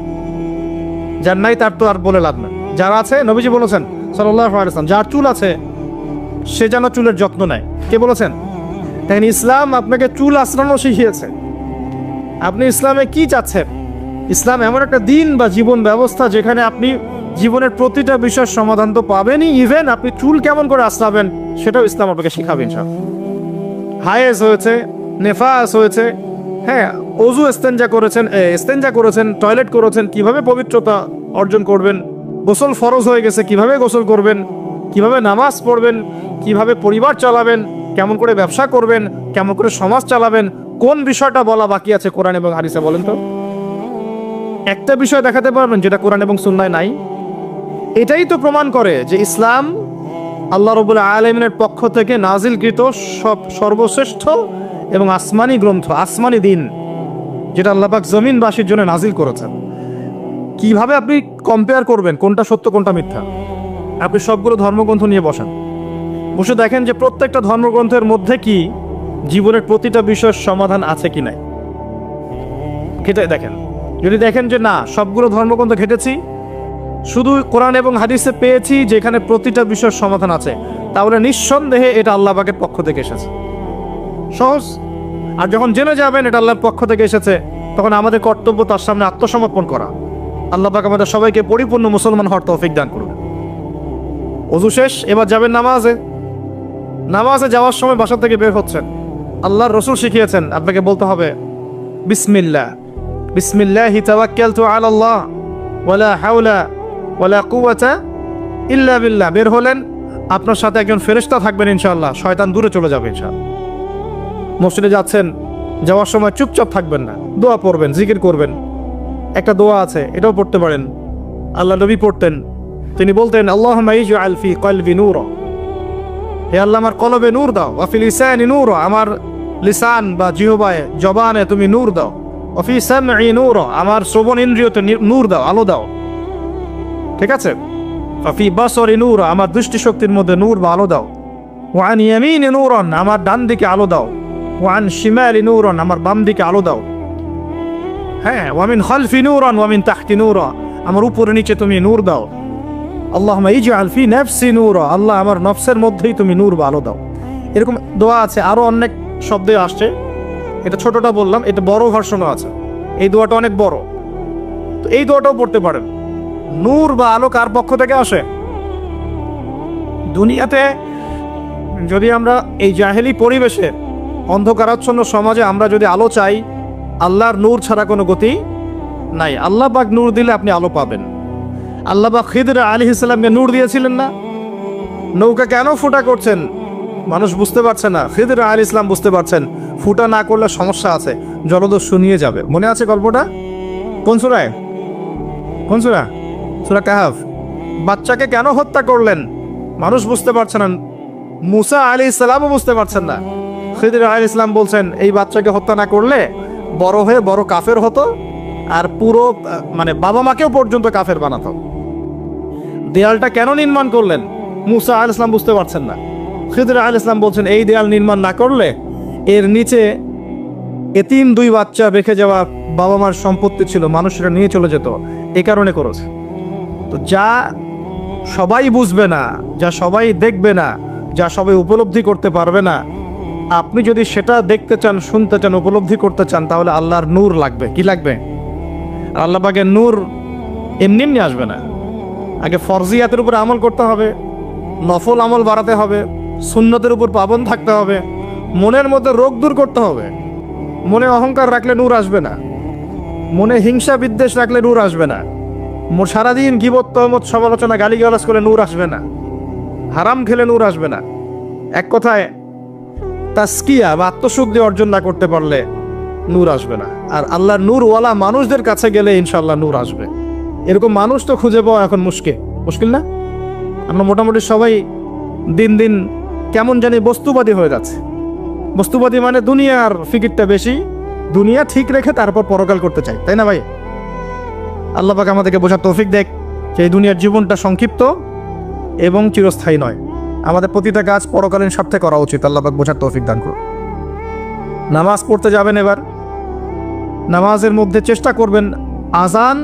যার নাই তার তো আর বলে লাভ নাই। যার আছে, নবীজি বলেছেন সাল্লাল্লাহু আলাইহি ওয়াসাল্লাম, যার চুল আছে সে যেন চুলের যত্ন নেয়। কে বলেছেন? তাই ইসলাম আপনাকে চুল আঁচড়ানো শিখিয়েছে। আপনি ইসলামে কি চাচ্ছেন? ইসলাম এমন একটা দিন বা জীবন ব্যবস্থা যেখানে আপনি জীবনের প্রতিটা বিষয়ের সমাধান তো পাবেনই, ইভেন আপনি চুল কেমন করে আঁচড়াবেন সেটাও ইসলাম আপনাকে শিখাবে ইনশাআল্লাহ। হায়েজ হয়েছে, নেফাস হয়েছে, হ্যাঁ, অজু ইস্তেঞ্জা করেছেন, টয়লেট করেছেন, কিভাবে পবিত্রতা অর্জন করবেন, গোসল ফরজ হয়ে গেছে, কিভাবে গোসল করবেন, কিভাবে নামাজ পড়বেন, কিভাবে পরিবার চালাবেন, কেমন করে ব্যবসা করবেন, কেমন করে সমাজ চালাবেন, কোন বিষয়টা বলা বাকি আছে কোরআন এবং হাদিসে বলেন তো? একটা বিষয় দেখাতে পারবেন যেটা কোরআন এবং সুন্নায় নাই? এটাই তো প্রমাণ করে যে ইসলাম আল্লাহ রাব্বুল আলামিনের পক্ষ থেকে নাজিলকৃত সর্বশ্রেষ্ঠ এবং আসমানি গ্রন্থ, আসমানি দিন, যেটা আল্লাহ পাক জমিনবাসীর জন্য নাজিল করেছেন। কিভাবে আপনি কম্পেয়ার করবেন কোনটা সত্য কোনটা মিথ্যা? আপনি সবগুলো ধর্মগ্রন্থ নিয়ে বসে দেখেন যে প্রত্যেকটা ধর্মগ্রন্থের মধ্যে কি জীবনের প্রতিটা বিষয়ের সমাধান আছে কি নাই, ঘেটে দেখেন। যদি দেখেন যে না, সবগুলো ধর্মগ্রন্থ ঘেটেছি, শুধু কোরআন এবং হাদিসে পেয়েছি যেখানে প্রতিটা বিষয়ের সমাধান আছে, তাহলে নিঃসন্দেহে এটা আল্লাহ পাকের পক্ষ থেকে এসেছে। সহজ। আর যখন জেনে যাবেন এটা আল্লাহর পক্ষ থেকে এসেছে, তখন আমাদের কর্তব্য তার সামনে আত্মসমর্পণ করা। আল্লাহ পাক আমাদের সবাইকে পরিপূর্ণ মুসলমান হওয়ার তৌফিক দান করুন। ওযু শেষ, এবার যাবেন নামাজে যাওয়ার সময় বাসা থেকে বের হচ্ছেন, আল্লাহর রাসূল শিখিয়েছেন আপনাকে বলতে হবে বিসমিল্লাহ, বিসমিল্লাহি তাওয়াক্কালতু আলাল্লাহ ওয়ালা হাওলা ওয়ালা কুওয়াতা ইল্লা বিল্লাহ। বের হলেন, আপনার সাথে একজন ফেরেশতা থাকবেন ইনশাআল্লাহ, শয়তান দূরে চলে যাবে ইনশাআল্লাহ। মসজিদে যাচ্ছেন, যাওয়ার সময় চুপচাপ থাকবেন না, দোয়া পড়বেন, জিকির করবেন। একটা দোয়া আছে, এটাও পড়তে পারেন, আল্লাহ নবী পড়তেন। তিনি বলতেন আল্লাহুম্মা ইজআল ফি কলবি নূরা, হে আল্লাহ আমার কলবে নূর দাও, ওয়া ফি লিসানি নূরা, আমার লিসান বা জিহ্বায় জবানে তুমি নূর দাও, ওয়া ফি সামঈ নূরা, আমার শ্রবণ ইন্দ্রিয়তে নূর দাও, আলো দাও। ঠিক আছে? ওয়া ফি বাসরি নূরা, আমার দৃষ্টিশক্তির মধ্যে নূর বা আলো দাও, ওয়া আন ইয়ামিনি নূরান, আমার ডান দিকে আলো দাও, ওয়া আন শিমালি নূরান, আমার বাম দিকে আলো দাও। হ্যাঁ, ওয়া মিন খালফি নূরান ওয়া মিন তাহতি নূরা, আমার উপরে নিচে তুমি নূর দাও। আল্লাহুম্মা ইজআল ফি নাফসি নূরা, আল্লাহ আমার নফসের মধ্যেই তুমি নূর বা আলো দাও। এরকম দোয়া আছে, আরো অনেক শব্দে আসছে। এটা ছোটটা বললাম, এটা বড় ভার্সনও আছে। এই দোয়াটা অনেক বড়, তো এই দোয়াটাও পড়তে পারেন। নূর বা আলো কার পক্ষ থেকে আসে? দুনিয়াতে যদি আমরা এই জাহেলি পরিবেশে, অন্ধকারাচ্ছন্ন সমাজে আমরা যদি আলো চাই, আল্লাহর নূর ছাড়া কোনো গতি নাই। আল্লাহ পাক নূর দিলে আপনি আলো পাবেন। আল্লাহ পাক খিদর আলাইহিস সালামকে নূর দিয়েছিলেন না? নৌকা কেন ফুটা করছেন মানুষ বুঝতে পারছে না, খিদর আলাইহিস সালাম বুঝতে পারছেন ফুটা না করলে সমস্যা আছে, জলদস্যু নিয়ে যাবে। মনে আছে গল্পটা? কোন সূরায়? কোন সূরা? সূরা কাহফ। বাচ্চাকে কেন হত্যা করলেন মানুষ বুঝতে পারছে না, মুসা আলাইহিস সালামও বুঝতে পারছেন না। খিদর আলাইহিস সালাম বলছেন এই বাচ্চাকে হত্যা না করলে বড় হয়ে বড় কাফের হতো, আর পুরো বাবা মাকেও পর্যন্ত কাফের বানাতো। দেয়ালটা কেন নির্মাণ করলেন মুসা আলাইহিস সালাম বুঝতে পারছেন না। খিদর আলাইহিস সালাম বলছেন এই দেয়াল নির্মাণ না করলে এর নিচে এতিম দুই বাচ্চা রেখে যাওয়া বাবা মার সম্পত্তি ছিল, মানুষ সেটা নিয়ে চলে যেত, এই কারণে করেছে। তো যা সবাই বুঝবে না, যা সবাই দেখবে না, যা সবাই উপলব্ধি করতে পারবে না, আপনি যদি সেটা দেখতে চান, শুনতে চান, উপলব্ধি করতে চান, তাহলে আল্লাহর নূর লাগবে। কি লাগবে? আল্লাহ পাকের নূর এমনি এমনি আসবে না। আগে ফরজিয়াতের উপর আমল করতে হবে, নফল আমল বাড়াতে হবে, সুন্নতের উপর পাবন থাকতে হবে, মনের মধ্যে রোগ দূর করতে হবে। মনে অহংকার রাখলে নূর আসবে না, মনে হিংসা বিদ্বেষ রাখলে নূর আসবে না, সারাদিন গীবত তহমত সমালোচনা গালিগালাজ করে নূর আসবে না, হারাম খেলে নূর আসবে না। এক কথায় তাসকিয়া বা আত্মশুদ্ধি অর্জন না করতে পারলে নূর আসবে না। আর আল্লাহর নূরওয়ালা মানুষদের কাছে গেলে ইনশাআল্লাহ নূর আসবে। এরকম মানুষ তো খুঁজে পাওয়া এখন মুশকিল না? আমরা মোটামুটি সবাই দিন দিন কেমন জানি বস্তুবাদী হয়ে যাচ্ছে। বস্তুবাদী মানে দুনিয়ার ফিকিরটা বেশি, দুনিয়া ঠিক রেখে তারপর পরকাল করতে চাই, তাই না ভাই? আল্লাহ পাক আমাদেরকে বোঝার তৌফিক দেখ যে এই দুনিয়ার জীবনটা সংক্ষিপ্ত এবং চিরস্থায়ী নয়। আমাদের প্রতিটা কাজ পরকালীন স্বার্থে করা উচিত। আল্লাহ পাক বোঝার তৌফিক দান করুন। নামাজ পড়তে যাবেন, এবার নামাজের মধ্যে চেষ্টা করবেন আজান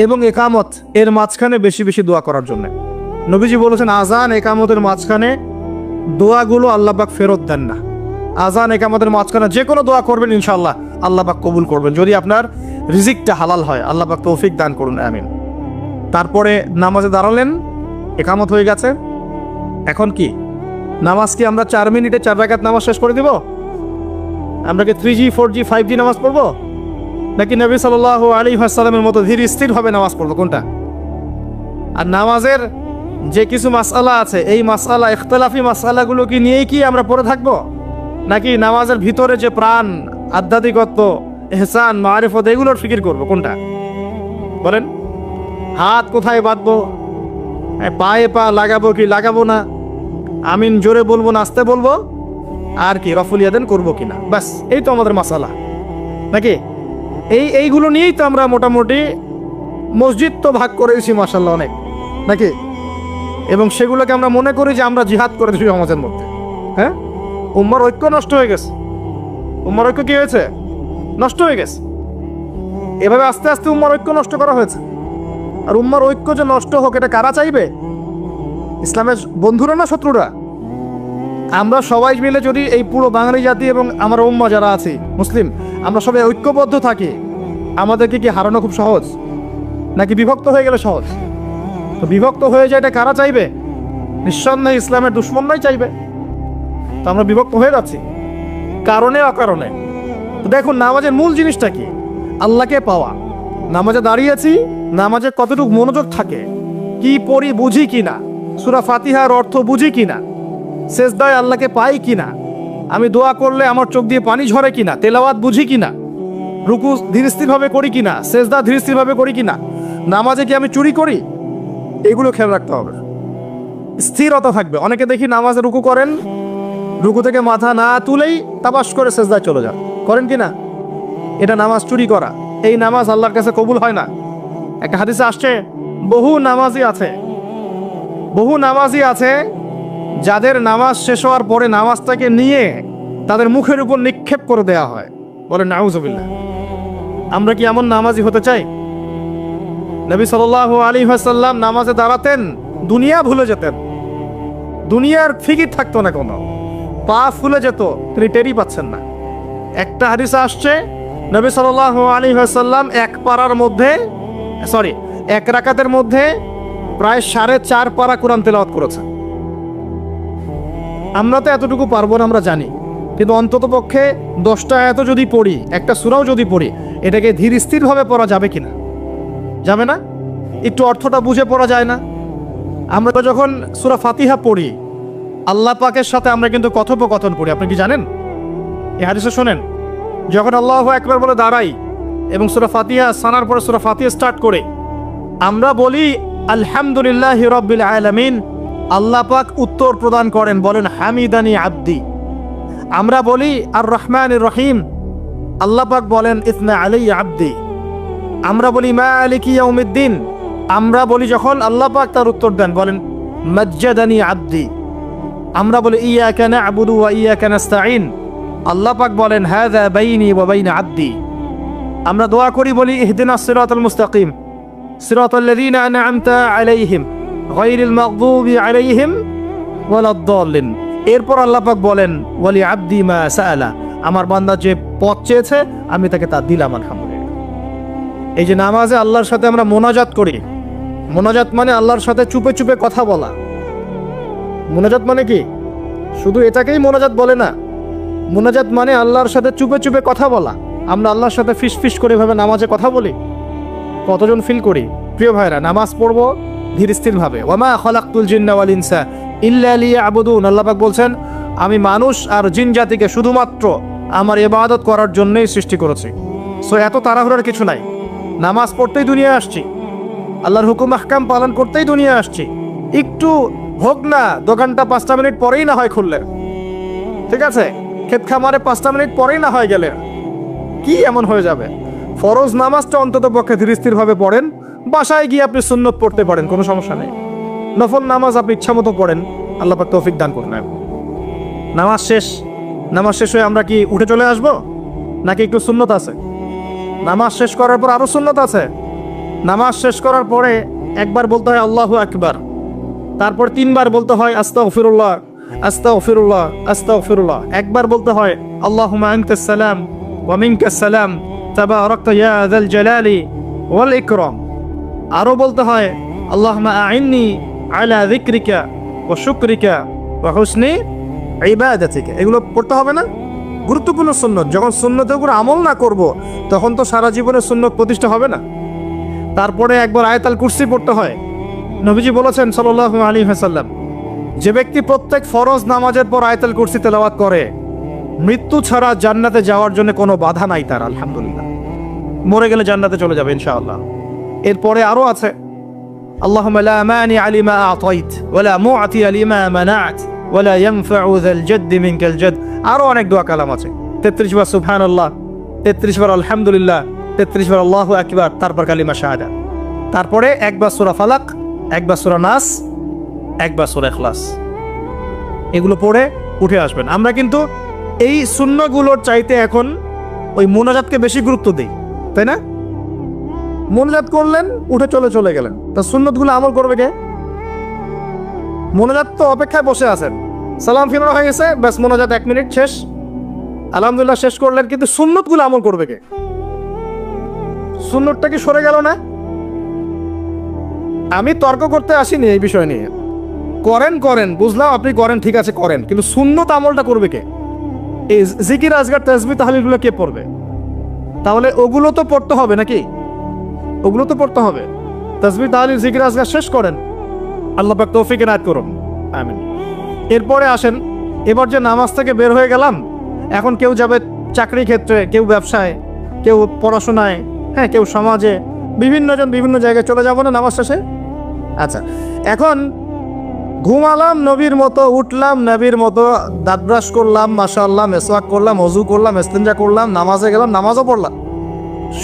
এবং একামত এর মাঝখানে বেশি বেশি দোয়া করার জন্য। নবীজি বলেছেন আজান একামতের মাঝখানে দোয়াগুলো আল্লাহ পাক ফেরত দেন না। আজান একামতের মাঝখানে যে কোনো দোয়া করবেন ইনশাআল্লাহ আল্লাহ পাক কবুল করবেন, যদি আপনার রিজিকটা হালাল হয়। আল্লাহ পাক তৌফিক দান করুন, আমিন। তারপরে নামাজে দাঁড়ালেন, একামত হয়ে গেছে, এখন কি নামাজ কি আমরা 4 মিনিটে 4 রাকাত নামাজ শেষ করে দিব? আমরা কি 3G 4G 5G নামাজ পড়বো, নাকি নবী সাল্লাল্লাহু আলাইহি ওয়াসাল্লামের মতো ধীর স্থিরভাবে নামাজ পড়বো, কোনটা? আর নামাজের যে কিছু মাসআলা আছে, এই মাসআলা ইখতিলাফি মাসআলাগুলো কি নিয়েই কি আমরা পড়ে থাকবো, নাকি নামাজের ভিতরে যে প্রাণ, আধ্যাত্মিকত্ব, ইহসান, মারিফত এগুলোর ফিকির করবো, কোনটা বলেন? হাত কোথায় বাঁধবো, পায়ে পা লাগাবো কি লাগাবো না, আমিন জোরে বলবো না আস্তে বলবো, আর কি রফুল ইয়াদান করবো কিনা, ব্যাস এই তো আমাদের মাসালা নাকি? এইগুলো নিয়েই তো আমরা মোটামুটি মসজিদ তো ভাগ করেছি মাশাআল্লাহ অনেক, নাকি? এবং সেগুলোকে আমরা মনে করি যে আমরা জিহাদ করে দিচ্ছি সমাজের মধ্যে। হ্যাঁ, উম্মার ঐক্য নষ্ট হয়ে গেছে। উম্মার ঐক্য কি হয়েছে? নষ্ট হয়ে গেছে। এভাবে আস্তে আস্তে উম্মার ঐক্য নষ্ট করা হয়েছে। আর উম্মার ঐক্য যে নষ্ট হোক এটা কারা চাইবে? ইসলামের বন্ধুরা না শত্রুরা? আমরা সবাই মিলে যদি এই পুরো বাঙালি জাতি এবং আমার উম্মা যারা আছে মুসলিম, আমরা সবাই ঐক্যবদ্ধ থাকি, আমাদেরকে কি হারানো খুব সহজ, নাকি বিভক্ত হয়ে গেলে সহজ? তো বিভক্ত হয়ে যায় এটা কারা চাইবে? নিঃসন্দেহে ইসলামের দুশ্মনরাই চাইবে। তো আমরা বিভক্ত হয়ে যাচ্ছি কারণে অকারণে। তো দেখুন নামাজের মূল জিনিসটা কি? আল্লাহকে পাওয়া। নামাজে দাঁড়িয়েছি, নামাজে কতটুকু মনোযোগ থাকে, কি পড়ি বুঝি কিনা, সূরা ফাতিহার অর্থ বুঝি কিনা, সেজদায় আল্লাহকে পাই কিনা, আমি দোয়া করলে আমার চোখ দিয়ে পানি ঝরে কিনা, তেলাওয়াত বুঝি কিনা, রুকু ধীরস্থিরভাবে করি কিনা, সেজদা ধীরস্থিরভাবে করি কিনা, নামাজে কি আমি চুরি করি, এগুলো খেয়াল রাখতে হবে। স্থিরতা থাকবে। অনেকে দেখি নামাজে রুকু করেন, রুকু থেকে মাথা না তুলেই তাবাস করে সেজদায় চলে যান, করেন কিনা? এটা নামাজ চুরি করা। এই নামাজ আল্লাহর কাছে কবুল হয় না। একটা হাদিসে আসছে বহু নামাজি আছে যাদের নামাজ শেষ হওয়ার পরে নামাজটাকে নিয়ে তাদের মুখের উপর নিক্ষেপ করে দেয়া হয়। বলেন নাউজুবিল্লাহ। আমরা কি এমন নামাজি হতে চাই? নবী সাল্লাল্লাহু আলাইহি ওয়াসাল্লাম নামাজে দাঁড়াতেন, দুনিয়া ভুলে যেতেন, দুনিয়ার ফিকির থাকতো না, কোনো পা ফুলে যেত, তিনি টেরই পাচ্ছেন না। একটা হাদিসে আসছে নবী সাল্লাল্লাহু আলাইহি ওয়াসাল্লাম এক রাকাতের মধ্যে প্রায় 4.5 পারা কোরআন তেলাওয়াত করেছেন। আমরা তো এতটুকু পারবো না, আমরা জানি, কিন্তু অন্তত পক্ষে 10টা আয়াত যদি পড়ি, একটা সূরাও যদি পড়ি, এটাকে ধীর স্থিরভাবে পড়া যাবে কিনা? যাবে না? একটু অর্থটা বুঝে পড়া যায় না? আমরা যখন সূরা ফাতিহা পড়ি, আল্লাহ পাকের সাথে আমরা কিন্তু কথোপকথন করি। আপনি কি জানেন? এই হাদিসে শোনেন, যখন আল্লাহু আকবার বলে দাঁড়াই এবং সূরা ফাতিহা সানার পরে সূরা ফাতিহা স্টার্ট করে আমরা বলি আলহামদুলিল্লাহি রাব্বিল আলামিন, আল্লাহ পাক উত্তর প্রদান করেন, বলেন হামিদানি আব্দি। আমরা বলি আর রহমানির রহিম, আল্লাহ পাক বলেন ইসনা আলাইয়া আব্দি। আমরা বলি মালিকি ইয়াউমিদ্দিন, আমরা বলি যখন আল্লাহ পাক তার উত্তর দেন, বলেন মাজ্জাদানি আব্দি। আমরা বলি ইয়াকা না'বুদু ওয়া ইয়াকা নাস্তাঈন, আল্লাহ পাক বলেন হাযা বাইনি ওয়া বাইনা আব্দি। আমরা দোয়া করি, বলি ইহদিনাস সিরাতাল মুস্তাকিম সিরাতাল্লাযীনা আন'আমতা আলাইহিম গায়রিল মাগদুবি আলাইহিম ওয়ালাদ-দাল্লিন। এরপর আল্লাহ পাক বলেন ওয়ালি আব্দি মা সাআলা, আমার বান্দা যে পথ চেয়েছে আমি তাকে তা দিলাম, আলহামদুলিল্লাহ। এই যে নামাজে আল্লাহর সাথে আমরা মোনাজাত করি, মোনাজাত মানে আল্লাহর সাথে চুপে চুপে কথা বলা। মোনাজাত মানে কি? শুধু এটাকেই মোনাজাত বলে না, মোনাজাত মানে আল্লাহর সাথে চুপে চুপে কথা বলা। আমরা আল্লাহর সাথে ফিস করে ভাবে নামাজে কথা বলি, কতজন ফিল করি? প্রিয় ভাইরা, নামাজ পড়বো ধীর স্থির ভাবে। ওয়ামা খালাকতুল জিন্না ওয়াল ইনসা ইল্লা লিয়াবুদুন, আল্লাহ পাক বলছেন আমি মানুষ আর জিন জাতিকে শুধুমাত্র আমার ইবাদত করার জন্যই সৃষ্টি করেছি। সো এত তাড়াহুড়ার কিছু নাই। নামাজ পড়তেই দুনিয়া আসছি, আল্লাহর হুকুম আহকাম পালন করতেই দুনিয়া আসছি। একটু হোক না, দোকানটা 5টা মিনিট পরেই না হয় খুললে, ঠিক আছে, ক্ষেত খামারে 5টা মিনিট পরেই না হয় গেলে, কি এমন হয়ে যাবে? ফরজ নামাজটা অন্তত পক্ষে ধীর স্থিরভাবে পড়েন। বাসায় গিয়ে আপনি সুন্নত পড়তে পারেন, কোনো সমস্যা নেই। নফল নামাজ আপনি ইচ্ছা মতো পড়েন, আল্লাহ পাক তৌফিক দান করুন। নামাজ শেষ হয়ে আমরা কি উঠে চলে আসব, নাকি একটু সুন্নত আছে? নামাজ শেষ করার পর আরো সুন্নত আছে। নামাজ শেষ করার পরে একবার বলতে হয় আল্লাহু আকবার, তারপর 3 বার বলতে হয় আস্তাগফিরুল্লাহ আস্তাগফিরুল্লাহ আস্তাগফিরুল্লাহ। একবার বলতে হয় আল্লাহুম্মা আনতাস সালাম ওয়া মিনকাস সালাম তাবারাকতা ইয়া যাল জালালি ওয়াল ইকরাম। আরো বলতে হয় আল্লাহুম্মা আইন্নি আলা যিকরিকা ওয়া শুকরিকা ওয়া হুসনি ইবাদাতিকা। এগুলো পড়তে হবে না? গুরুত্বপূর্ণ সুন্নত। যখন সুন্নতের উপর আমল না করব, তখন তো সারা জীবনে সুন্নত প্রতিষ্ঠা হবে না। তারপরে একবার আয়াতুল কুরসি পড়তে হয়। নবীজি বলেছেন সাল্লাল্লাহু আলাইহি ওয়াসাল্লাম, যে ব্যক্তি প্রত্যেক ফরজ নামাজের পর আয়াতুল কুরসি তেলাওয়াত করে, মৃত্যু ছাড়া জান্নাতে যাওয়ার জন্য কোনো বাধা নাই তার। আলহামদুলিল্লাহ, মরে গেলে জান্নাতে চলে যাবে ইনশাআল্লাহ। এরপরে আরো আছে আল্লাহুম্মা লা মানি লিমা আ'তাইত ওয়া লা মু'তি লিমা মানা'ত ওয়া লা ইয়ানফা'ু যাল জাদ্দি মিনকাল জাদ। আরো অনেক দোয়া কালাম আছে। 33 বার সুবহানাল্লাহ, 33 বার আলহামদুলিল্লাহ, 33 বার আল্লাহু আকবার, তারপর কালিমা শাহাদাত। তারপরে একবার সূরা ফালাক, একবার সূরা নাস, একবার সূরা ইখলাস। এগুলো পড়ে উঠে আসবেন। আমরা কিন্তু এই সুন্নতগুলোর চাইতে এখন ওই মুনাজাতকে বেশি গুরুত্ব দিই, তাই না? মুনাজাত করলেন, উঠে চলে গেলেন, তা সুন্নতগুলো আমল করবে কে? মুনাজাত তো অপেক্ষায় বসে আছেন, সালাম ফিরানো হয়ে গেছে, ব্যাস মুনাজাত 1 মিনিট শেষ, আলহামদুলিল্লাহ শেষ করলেন, কিন্তু সুন্নতগুলো আমল করবে কে? সুন্নতটা কি সরে গেল না? আমি তর্ক করতে আসিনি এই বিষয় নিয়ে। করেন বুঝলাম, আপনি করেন, ঠিক আছে করেন, কিন্তু সুন্নত আমলটা করবে কে? এই জিকির আজগার তাসবিহ তাহলিলগুলো কে পড়বে? তাহলে ওগুলো তো পড়তে হবে নাকি? ওগুলো তো পড়তে হবে। তাসবিহ তাহলিল জিকির আজগার শেষ করেন, আল্লাহ পাক তৌফিক এনায়েত করুন, আমিন। এরপরে আসেন, এবার যে নামাজ থেকে বের হয়ে গেলাম, এখন কেউ যাবে চাকরি ক্ষেত্রে, কেউ ব্যবসায়, কেউ পড়াশোনায়, হ্যাঁ, কেউ সমাজে, বিভিন্নজন বিভিন্ন জায়গায় চলে যাবো না নামাজ শেষে? আচ্ছা, এখন ঘুমালাম নবীর মতো, উঠলাম নবীর মতো, দাঁত ব্রাশ করলাম, মাশাআল্লাহ, মেসওয়াক করলাম, ওযু করলাম, ইস্তিনজা করলাম, নামাজে গেলাম, নামাজও পড়লাম,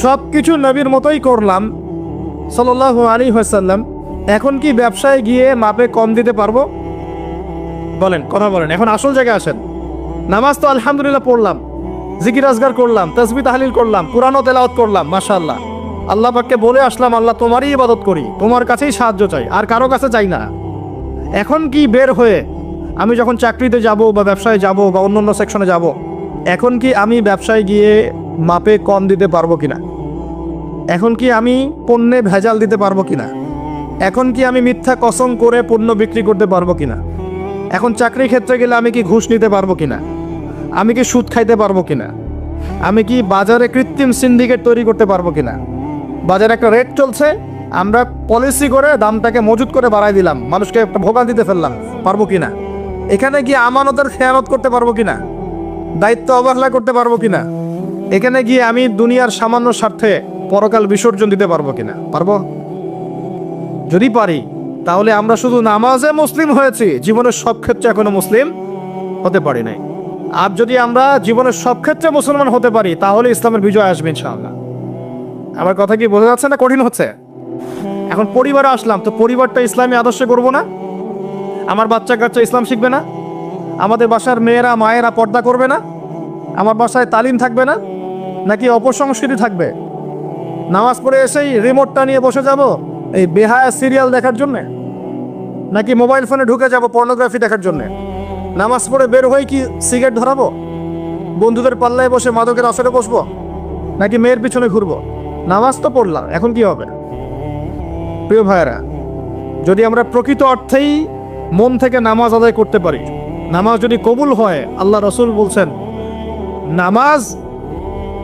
সব কিছু নবীর মতোই করলাম সাল্লাল্লাহু আলাইহি ওয়াসাল্লাম। এখন কি ব্যবসায় গিয়ে মাপে কম দিতে পারবো? বলেন, কথা বলেন। এখন আসল জায়গায় আসেন। নামাজ তো আলহামদুলিল্লাহ পড়লাম, জিকির আজগার করলাম, তাসবিহ তাহলিল করলাম, কুরআনও তেলাওয়াত করলাম, মাশাআল্লাহ। আল্লাহ পাককে বলে আসলাম, আল্লাহ তোমারই ইবাদত করি, তোমার কাছেই সাহায্য চাই, আর কারো কাছে চাই না। এখন কি বের হয়ে আমি যখন চাকরিতে যাব বা ব্যবসায় যাব বা অন্য সেকশনে যাব, এখন কি আমি ব্যবসায় গিয়ে মাপে কম দিতে পারবো কিনা? এখন কি আমি পণ্যে ভেজাল দিতে পারবো কিনা? এখন কি আমি মিথ্যা কসম করে পণ্য বিক্রি করতে পারবো কিনা? এখন চাকরি ক্ষেত্রে গেলে আমি কি ঘুষ নিতে পারবো কিনা? আমি কি সুদ খাইতে পারবো কিনা? আমি কি বাজারে কৃত্রিম সিন্ডিকেট তৈরি করতে পারবো কিনা? বাজারে একটা রেট চলছে, আমরা পলিসি করে দামটাকে মজুত করে বাড়াই দিলাম, মানুষকে একটা ভোগান্তিতে ফেললাম, পারবো কিনা? এখানে গিয়ে আমানতের খেয়ানত করতে পারবো কিনা? দায়িত্ব অবহেলা করতে পারবো কিনা? এখানে গিয়ে আমি দুনিয়ার সামান্য স্বার্থে পরকাল বিসর্জন দিতে পারবো কিনা? পারবো? যদি পারি, তাহলে আমরা শুধু নামাজে মুসলিম হয়েছি, জীবনের সব ক্ষেত্রে এখনো মুসলিম হতে পারি নাই। আর যদি আমরা জীবনের সব ক্ষেত্রে মুসলমান হতে পারি, তাহলে ইসলামের বিজয় আসবে ইনশাআল্লাহ। আমার কথা কি বোঝা যাচ্ছে না কঠিন হচ্ছে? এখন পরিবারে আসলাম, তো পরিবারটা ইসলামী আদর্শে করবো না? আমার বাচ্চা কাচ্চা ইসলাম শিখবে না? আমাদের বাসার মেয়েরা মায়েরা পর্দা করবে না? আমার বাসায় তালিম থাকবে না? নাকি অপসংস্কৃতি থাকবে? নামাজ পড়ে এসেই রিমোটটা নিয়ে বসে যাব এই বেহায়া সিরিয়াল দেখার জন্যে? নাকি মোবাইল ফোনে ঢুকে যাব পর্নোগ্রাফি দেখার জন্যে? নামাজ পড়ে বের হয়ে কি সিগারেট ধরাবো? বন্ধুদের পাল্লায় বসে মাদকের আসরে বসবো? নাকি মেয়ের পিছনে ঘুরবো? নামাজ তো পড়লাম, এখন কি হবে? প্রিয় ভাইয়েরা, যদি আমরা প্রকৃত অর্থেই মন থেকে নামাজ আদায় করতে পারি, নামাজ যদি কবুল হয়, আল্লাহ রসুল বলছেন নামাজ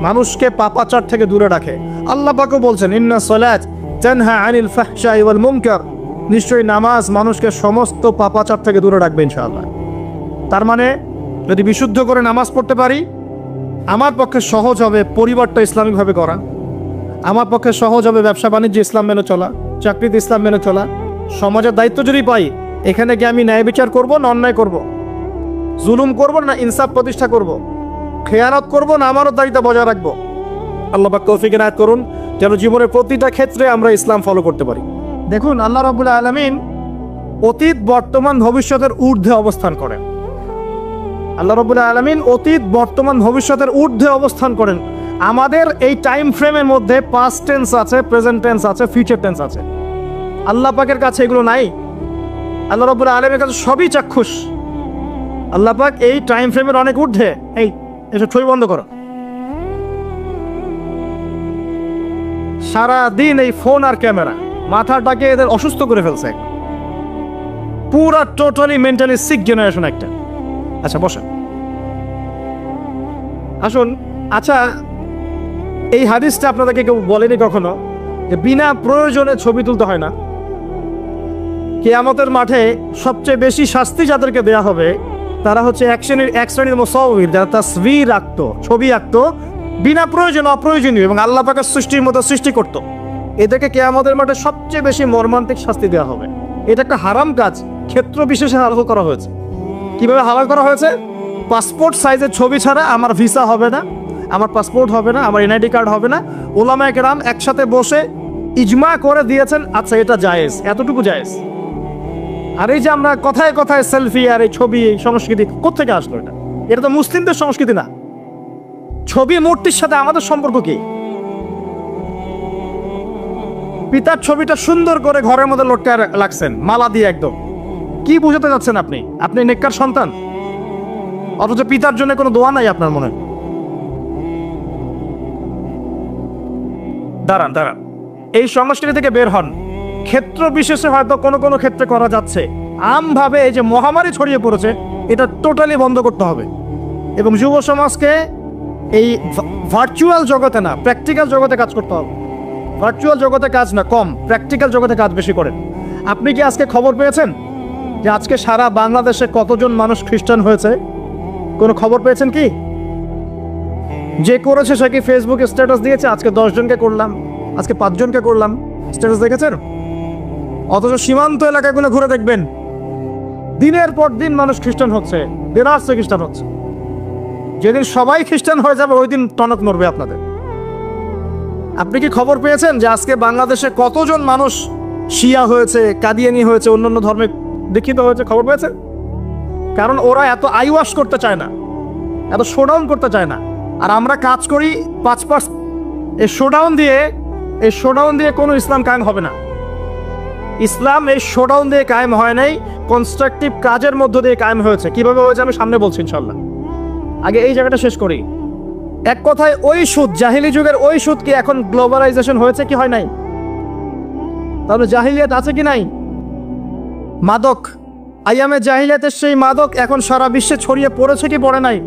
মানুষকে পাপাচার থেকে দূরে রাখে। আল্লাহ পাকও বলছেন ইন্না সলাত তানহা আনিল ফাহশাই ওয়াল মুনকার, নিশ্চয়ই নামাজ মানুষকে সমস্ত পাপাচার থেকে দূরে রাখবে ইনশাআল্লাহ। তার মানে যদি বিশুদ্ধ করে নামাজ পড়তে পারি, আমার পক্ষে সহজ হবে পরিবারটা ইসলামিকভাবে করা, আমার পক্ষে সহজ হবে ব্যবসা বাণিজ্যে ইসলাম মেনে চলা, চাকরিতে ইসলাম মেনে চলা। সমাজের দায়িত্ব যদি পাই, এখানে গিয়ে আমি ন্যায় বিচার করব না অন্যায় করব, জুলুম করব না ইনসাফ প্রতিষ্ঠা করব, খেয়ানত করব না আমারও দায়িত্ব বজায় রাখবো, আল্লাহ পাক তৌফিক এনায়েত করুন যেন জীবনের প্রতিটা ক্ষেত্রে আমরা ইসলাম ফলো করতে পারি। দেখুন, আল্লাহ রাব্বুল আলামিন অতীত, বর্তমান, ভবিষ্যতের ঊর্ধ্বে অবস্থান করেন। আল্লাহ রাব্বুল আলামিন অতীত, বর্তমান, ভবিষ্যতের ঊর্ধ্বে অবস্থান করেন। আমাদের এই টাইম ফ্রেমের মধ্যে পাস্ট টেন্স আছে, প্রেজেন্ট টেন্স আছে, ফিউচার টেন্স আছে। আল্লাহ পাকের কাছে এগুলো নাই। আল্লাহ রাব্বুল আলামিনের কাছে সবই চাক্ষুষ। আল্লাহ পাক এই টাইম ফ্রেমের অনেক ঊর্ধ্বে। এসব ছবি বন্ধ করো। সারা দিন এই ফোন আর ক্যামেরা মাথাটাকে এদের অসুস্থ করে ফেলছে। পুরা টোটালি মেন্টালি সিক জেনারেশন একটা। আচ্ছা বসেন, আসুন। আচ্ছা, এই হাদিসটা আপনাদেরকে কেউ বলেনি কখনো যে বিনা প্রয়োজনে ছবি তুলতে হয় না? কিয়ামতের মাঠে সবচেয়ে বেশি শাস্তি যাদেরকে দেয়া হবে তারা হচ্ছে এক শ্রেণীর মুসাউবির, যারা তাসবির আঁকতো, ছবি আঁকতো বিনা প্রয়োজনে, অপ্রয়োজনীয়, এবং আল্লাহ পাকের সৃষ্টির মতো সৃষ্টি করত। এদেরকে কিয়ামতের মাঠে সবচেয়ে বেশি মর্মান্তিক শাস্তি দেওয়া হবে। এটা একটা হারাম কাজ, ক্ষেত্র বিশেষে হালাল করা হয়েছে। কিভাবে হালাল করা হয়েছে? পাসপোর্ট সাইজের ছবি ছাড়া আমার ভিসা হবে না, আমার পাসপোর্ট হবে না, আমার এনআইডি কার্ড হবে না। ওলামায়ে কেরাম একসাথে বসে ইজমা করে দিয়েছেন, আচ্ছা এটা জায়েজ, এতটুকু জায়েজ। আর এই যে আমরা কথায় কথায় সেলফি আর এই ছবি, এই সংস্কৃতি কোত্থেকে আসলো? এটা তো মুসলিমদের সংস্কৃতি না। ছবি মূর্তির সাথে আমাদের সম্পর্ক কি? পিতার ছবিটা সুন্দর করে ঘরের মধ্যে লটকায় রাখছেন মালা দিয়ে, একদম। কি বুঝাতে যাচ্ছেন আপনি? আপনি নেককার সন্তান, অথচ পিতার জন্য কোনো দোয়া নাই আপনার মনে। দাঁড়ান দাঁড়ান, এই সংস্কৃতি থেকে বের হন। ক্ষেত্র বিশেষে হয়তো কোনো কোনো ক্ষেত্রে করা যাচ্ছে, আমভাবে এই যে মহামারী ছড়িয়ে পড়েছে এটা টোটালি বন্ধ করতে হবে। এবং যুব সমাজকে এই ভার্চুয়াল জগতে না, প্র্যাকটিক্যাল জগতে কাজ করতে হবে। ভার্চুয়াল জগতে কাজ না কম, প্র্যাকটিক্যাল জগতে কাজ বেশি করেন। আপনি কি আজকে খবর পেয়েছেন যে আজকে সারা বাংলাদেশে কতজন মানুষ খ্রিস্টান হয়েছে? কোনো খবর পেয়েছেন কি? যে করেছে সে কি ফেসবুকে স্ট্যাটাস দিয়েছে আজকে 10 জনকে করলাম, আজকে 5 জনকে করলাম, স্ট্যাটাস দেখেছেন? অথচ সীমান্ত এলাকাগুলো ঘুরে দেখবেন, দিনের পর দিন মানুষ খ্রিস্টান হচ্ছে, বেনারসে খ্রিস্টান হচ্ছে। যেদিন সবাই খ্রিস্টান হয়ে যাবে ওই দিন টনক নড়বে আপনাদের। আপনি কি খবর পেয়েছেন যে আজকে বাংলাদেশে কতজন মানুষ শিয়া হয়েছে, কাদিয়ানি হয়েছে, অন্যান্য ধর্মে দীক্ষিত হয়েছে? খবর পেয়েছেন? কারণ ওরা এত আইওয়াশ করতে চায় না, এত শোডাউন করতে চায় না। আর আমরা কাজ করি 5%। এই শোডাউন দিয়ে কোনো ইসলাম কায়েম হবে না। ইসলাম এই শোডাউন দিয়ে কায়েম হয় নাই, কনস্ট্রাকটিভ কাজের মধ্য দিয়ে কায়েম হয়েছে। কিভাবে হয়েছে আমি সামনে বলছি ইনশাল্লাহ। আগে এই জায়গাটা শেষ করি। এক কথায় ওই সুদ, জাহিলি যুগের ওই সুদ কি এখন গ্লোবালাইজেশন হয়েছে কি হয় নাই? তাহলে জাহিলিয়াত আছে কি নাই? মাদক, আইয়ামে জাহিলিয়াতের সেই মাদক এখন সারা বিশ্বে ছড়িয়ে পড়েছে কি পড়ে নাই?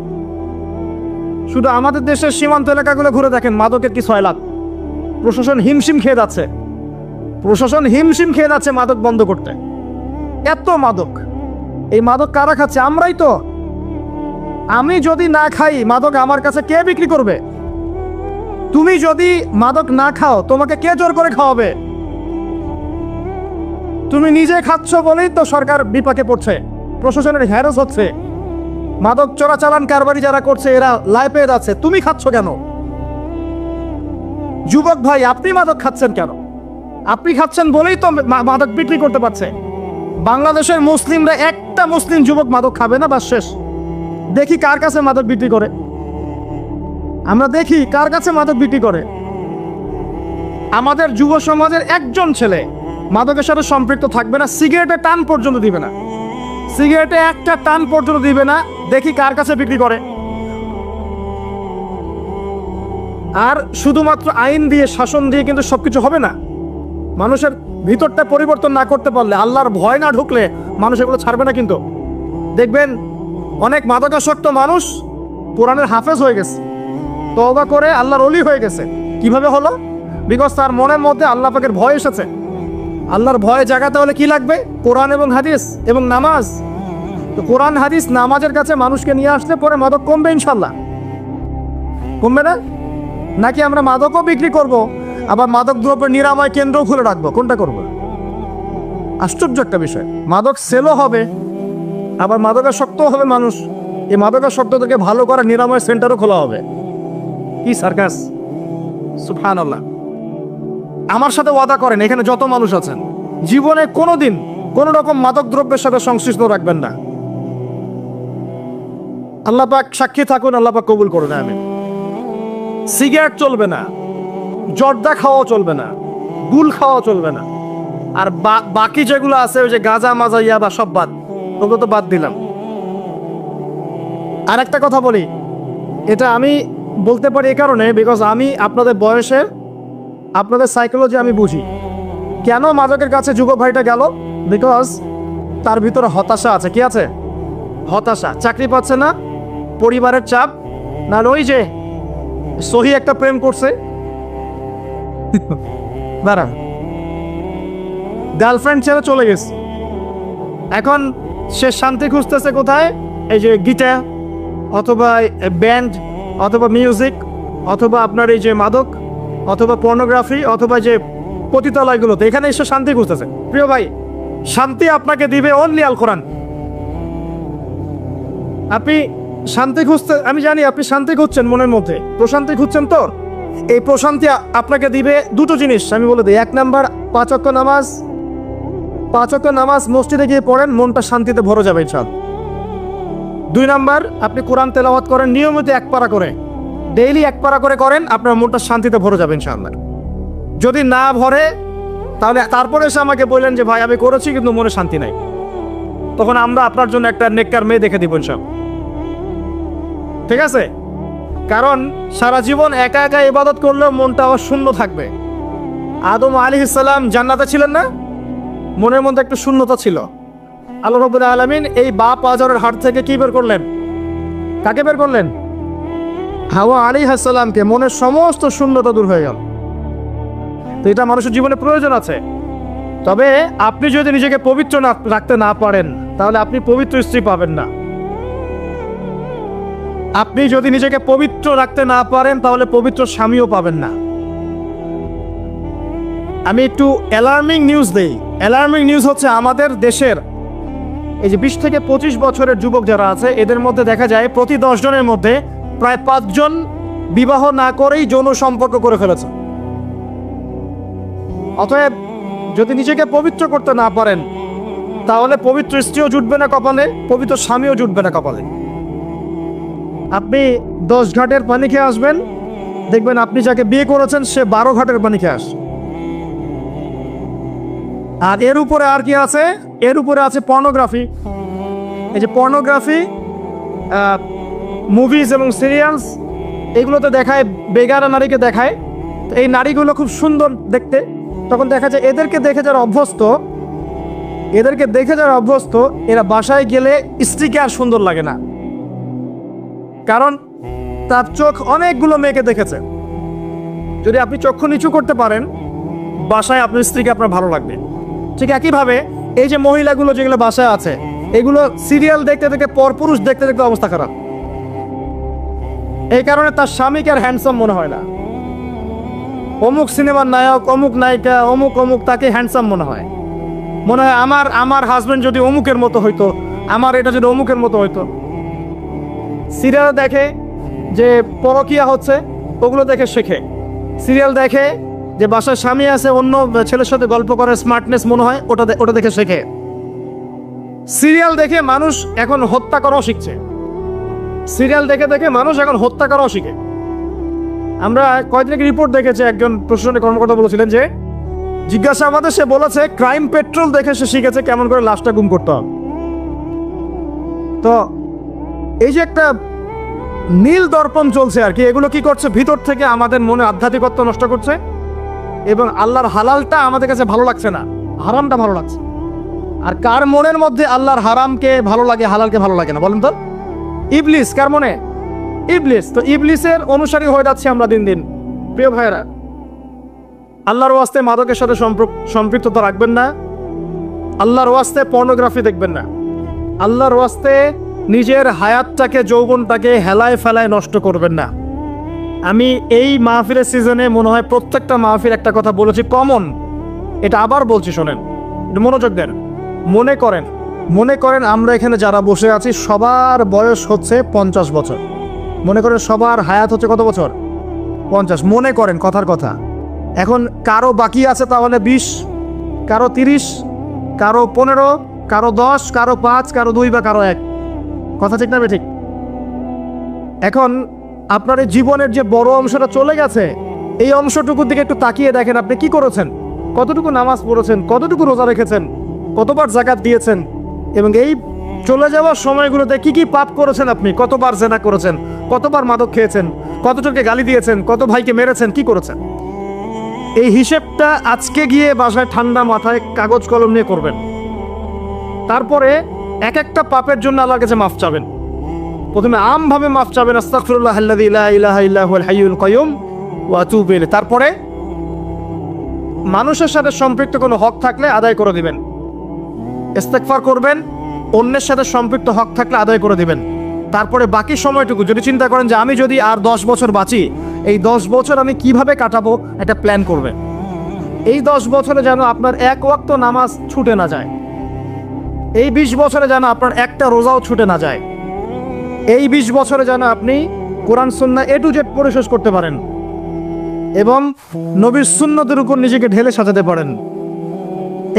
শুধু আমাদের দেশের সীমান্ত এলাকাগুলো ঘুরে দেখেন, মাদকের কি সয়লাভ। প্রশাসন হিমশিম খেয়ে যাচ্ছে মাদক বন্ধ করতে। এত মাদক, এই মাদক কারা খাচ্ছে? আমরাই তো। আমি যদি না খাই মাদক আমার কাছে কে বিক্রি করবে? তুমি যদি মাদক না খাও তোমাকে কে জোর করে খাওয়াবে? তুমি নিজে খাচ্ছ বলেই তো সরকার বিপাকে পড়ছে, প্রশাসনের হ্যারাস হচ্ছে, মাদক চোরাচালান কারবারি যারা করছে এরা লাই পেয়ে যাচ্ছে। তুমি খাচ্ছ কেন? যুবক ভাই, আপনি মাদক খাচ্ছেন কেন? আপনি খাচ্ছেন বলেই তো মাদক বিক্রি করতে পারছে। বাংলাদেশের মুসলিমরা একটা মুসলিম যুবক মাদক খাবে না, বা শেষ। দেখি কার কাছে মাদক বিক্রি করে, আমরা দেখি কার কাছে মাদক বিক্রি করে। আমাদের যুব সমাজের একজন ছেলে মাদকের সাথে সম্পৃক্ত থাকবে না, সিগারেটে টান পর্যন্ত দিবে না, সিগারেটে একটা টান পর্যন্ত দিবে না। দেখি কার কাছে বিক্রি করে। আর শুধুমাত্র আইন দিয়ে, শাসন দিয়ে কিন্তু সবকিছু হবে না। মানুষের ভিতরটা পরিবর্তন না করতে পারলে, আল্লাহর ভয় না ঢুকলে মানুষ এগুলো ছাড়বে না। কিন্তু দেখবেন অনেক মাদকাসক্ত মানুষ কোরআনের হাফেজ হয়ে গেছে, তওবা করে আল্লাহর ওলি হয়ে গেছে। কিভাবে হলো? বিকজ তার মনের মধ্যে আল্লাহ পাকের ভয় এসেছে। আল্লাহর ভয় জাগাতে হলে কি লাগবে? কোরআন এবং হাদিস এবং নামাজ। তো কোরআন হাদিস নামাজের কাছে মানুষকে নিয়ে আসলে পরে মাদক কমবে ইনশাল্লাহ। কমবে না? নাকি আমরা মাদকও বিক্রি করব, আবার মাদক দ্রব্যের নিরাময় কেন্দ্রও খুলে রাখবো? কোনটা করব? আশ্চর্য একটা বিষয়। মাদক সেলও হবে, আবার মাদকাসক্তও হবে মানুষ। এই মাদকাসক্তদেরকে ভালো করা নিরাময় সেন্টারও খোলা হবে। কি সার্কাস! সুবহানাল্লাহ। আমার সাথে ওয়াদা করেন, এখানে যত মানুষ আছেন, জীবনে কোনোদিন কোন রকম মাদক দ্রব্যের সাথে সংশ্লিষ্ট রাখবেন না। আল্লাহ পাক সাক্ষী থাকুন, আল্লাহ পাক কবুল করুন, আমিন। সিগারেট চলবে না, জর্দা খাওয়া চলবে না, গুল খাওয়া চলবে না, আর বাকি যেগুলো আছে ওই যে গাঁজা মাজা ইয়াবা সব বাদ, ওগুলো তো বাদ দিলাম। আর একটা কথা বলি, এটা আমি বলতে পারি এই কারণে, বিকজ আমি আপনাদের বয়সের, আপনাদের সাইকোলজি আমি বুঝি। কেন মাদকের কাছে যুবক ভাইটা গেল? বিকজ তার ভিতরে হতাশা আছে। কি আছে? হতাশা। চাকরি পাচ্ছে না, পরিবারের চাপ, না ওই যে সহি একটা প্রেম করছে, দাঁড়া, গার্লফ্রেন্ড ছেড়ে চলে গেছে, এখন সে শান্তি খুঁজতেছে কোথায়? এই যে গিটার অথবা ব্যান্ড অথবা মিউজিক অথবা আপনার এই যে মাদক অথবা পর্নোগ্রাফি অথবা যে পতিতালয়গুলোতে, এখানে এসে শান্তি খুঁজতেছে। প্রিয় ভাই, শান্তি আপনাকে দিবে অনলি আল কোরআন। আপনি শান্তি খুঁজতে, আমি জানি আপনি শান্তি খুঁজছেন, মনের মধ্যে প্রশান্তি খুঁজছেন, তো এই প্রশান্তি আপনাকে দিবে দুটো জিনিস আমি বলে দিই। 1 নাম্বার, 5 ওয়াক্ত নামাজ। 5 ওয়াক্ত নামাজ মসজিদে গিয়ে পড়েন, মনটা শান্তিতে ভরে যাবে ইনশাআল্লাহ। 2 নাম্বার, আপনি কোরআন তেলাওয়াত করেন নিয়মিত 1 পারা করে, ডেইলি 1 পারা করে করেন, আপনার মনটা শান্তিতে ভরে যাবে ইনশাআল্লাহ। যদি না ভরে, তাহলে তারপরে এসে আমাকে বললেন যে ভাই আমি করেছি কিন্তু মনে শান্তি নাই, তখন আমরা আপনার জন্য একটা নেককার মেয়ে দেখে দিব ইনশাআল্লাহ। ঠিক আছে? কারণ সারা জীবন একা একা ইবাদত করলেও মনটা আবার শূন্য থাকবে। আদম আলাইহিস সালাম জান্নাতে ছিলেন না? মনের মধ্যে একটু শূন্যতা ছিল। আল্লাহ রাব্বুল আলামিন এই বাপ আজরের হাট থেকে কি বের করলেন? কাকে বের করলেন? হাওয়া আলাইহিস সালামকে। মনের সমস্ত শূন্যতা দূর হয়ে গেল। তো এটা মানুষের জীবনে প্রয়োজন আছে। তবে আপনি যদি নিজেকে পবিত্র রাখতে না পারেন, তাহলে আপনি পবিত্র স্ত্রী পাবেন না। আপনি যদি নিজেকে পবিত্র রাখতে না পারেন, তাহলে পবিত্র স্বামীও পাবেন না। আমি একটু অ্যালার্মিং নিউজ দেই। অ্যালার্মিং নিউজ হচ্ছে আমাদের দেশের এই যে 20 থেকে 25 বছরের যুবক যারা আছে, এদের মধ্যে দেখা যায় প্রতি 10 জনের মধ্যে প্রায় 5 জন বিবাহ না করেই যৌন সম্পর্ক করে ফেলেছে। অতএব যদি নিজেকে পবিত্র করতে না পারেন, তাহলে পবিত্র স্ত্রীও জুটবে না কপালে, পবিত্র স্বামীও জুটবে না কপালে। আপনি 10 ঘাটের পানি খেয়ে আসবেন, দেখবেন আপনি যাকে বিয়ে করেছেন সে 12 ঘাটের পানি খেয়ে আসে। আর এর উপরে আর কি আছে? এর উপরে আছে পর্নোগ্রাফি। এই যে পর্নোগ্রাফি, মুভিজ এবং সিরিয়ালস, এগুলোতে দেখায় বেগানা নারীকে দেখায়। এই নারীগুলো খুব সুন্দর দেখতে, তখন দেখা যায় এদেরকে দেখে যারা অভ্যস্ত, এরা বাসায় গেলে স্ত্রীকে আর সুন্দর লাগে না, কারণ তার চোখ অনেকগুলো মেয়েকে দেখেছে। যদি আপনি চক্ষু নিচু করতে পারেন, বাসায় আপনার স্ত্রীকে আপনার ভালো লাগবে। ঠিক একইভাবে এই যে মহিলাগুলো যেগুলো বাসায় আছে, এগুলো সিরিয়াল দেখতে দেখতে, পরপুরুষ দেখতে দেখতে অবস্থা খারাপ। এই কারণে তার স্বামীকে আর হ্যান্ডসাম মনে হয় না। অমুক সিনেমার নায়ক, অমুক নায়িকা, অমুক অমুক, তাকে হ্যান্ডসাম মনে হয়। আমার হাজবেন্ড যদি অমুকের মতো হইতো, আমার এটা যদি অমুকের মতো হইতো। সিরিয়াল দেখে যে পরকিয়া হচ্ছে, ওগুলো দেখে শেখে। সিরিয়াল দেখে যে বাসায় স্বামী আছে, অন্য ছেলের সাথে গল্প করে, স্মার্টনেস মনে হয়, ওটা দেখে শেখে। সিরিয়াল দেখে মানুষ এখন হত্যা করাও শিখছে। সিরিয়াল দেখে দেখে মানুষ এখন হত্যা করাও শিখে। আমরা কয়েকদিন আগে রিপোর্ট দেখেছি, একজন প্রশাসনিক কর্মকর্তা বলেছিলেন যে জিজ্ঞাসাবাদে সে বলেছে ক্রাইম পেট্রোল দেখে সে শিখেছে কেমন করে লাশটা গুম করতে হবে। তো এই যে একটা নীল দর্পণ চলছে আর কি, এগুলো কি করছে? ভিতর থেকে আমাদের মনে আধ্যাত্মিকত্ব নষ্ট করছে, এবং আল্লাহর হালালটা আমাদের কাছে ভালো লাগছে না, হারামটা ভালো লাগছে। আর কার মনের মধ্যে আল্লাহর হারামকে ভালো লাগে, হালালকে ভালো লাগে না বলেন তো? ইবলিস। কার মনে? ইবলিস। তো ইবলিসের অনুসারী হয়ে যাচ্ছে আমরা দিন দিন। প্রিয় ভাইয়েরা, আল্লাহর ওয়াস্তে মাদকের সাথে সম্পৃক্ততা রাখবেন না। আল্লাহর ওয়াস্তে পর্নোগ্রাফি দেখবেন না। আল্লাহর ওয়াস্তে নিজের হায়াতটাকে, যৌবনটাকে হেলায় ফেলায় নষ্ট করবেন না। আমি এই মাহফিলের সিজনে মনে হয় প্রত্যেকটা মাহফিল একটা কথা বলেছি, কমন। এটা আবার বলছি, শোনেন, মনোযোগ দেন। মনে করেন আমরা এখানে যারা বসে আছি সবার বয়স হচ্ছে 50 বছর। মনে করেন সবার হায়াত হচ্ছে কত বছর? 50 মনে করেন, কথার কথা। এখন কারো বাকি আছে তাহলে 20, কারো 30, কারো 15, কারো 10, কারো 5, কারো 2 বা কারো 1। কথা ঠিক না ঠিক? এখন আপনার এই জীবনের যে বড় অংশটা চলে গেছে, এই অংশটুকুর দিকে একটু তাকিয়ে দেখেন আপনি কি করেছেন, কতটুকু নামাজ পড়েছেন, কতটুকু রোজা রেখেছেন, কতবার যাকাত দিয়েছেন, এবং এই চলে যাওয়ার সময়গুলোতে কি কি পাপ করেছেন আপনি, কতবার জেনা করেছেন, কতবার মাদক খেয়েছেন, কতজনকে গালি দিয়েছেন, কত ভাইকে মেরেছেন, কি করেছেন। এই হিসেবটা আজকে গিয়ে বাসায় ঠান্ডা মাথায় কাগজ কলম নিয়ে করবেন। তারপরে এক একটা পাপের জন্য আল্লাহর কাছে মাফ চাবেন। প্রথমে আমভাবে মাফ চাবেন, আস্তাগফিরুল্লাহ আল্লাযী লা ইলাহা ইল্লা হুয়াল হাইয়ুল কাইয়ুম ওয়া আতুবু ইলাইহি। তারপরে মানুষের সাথে সম্পৃক্ত কোনো হক থাকলে আদায় করে দিবেন, ইস্তেগফার করবেন, অন্যের সাথে সম্পৃক্ত হক থাকলে আদায় করে দিবেন। তারপরে বাকি সময়টুকু যদি চিন্তা করেন যে আমি যদি আর 10 বছর বাঁচি, এই 10 বছর আমি কিভাবে কাটাবো একটা প্ল্যান করবেন। এই 10 বছরে যেন আপনার এক ওয়াক্ত নামাজ ছুটে না যায়, এই 20 বছরে যেন আপনার একটা রোজাও ছুটে না যায়, এই 20 বছরে যেন আপনি কোরআন সুন্নাহ A to Z পড়ে শেষ করতে পারেন এবং নবীর সুন্নতের উপর নিজেকে ঢেলে সাজাতে পারেন।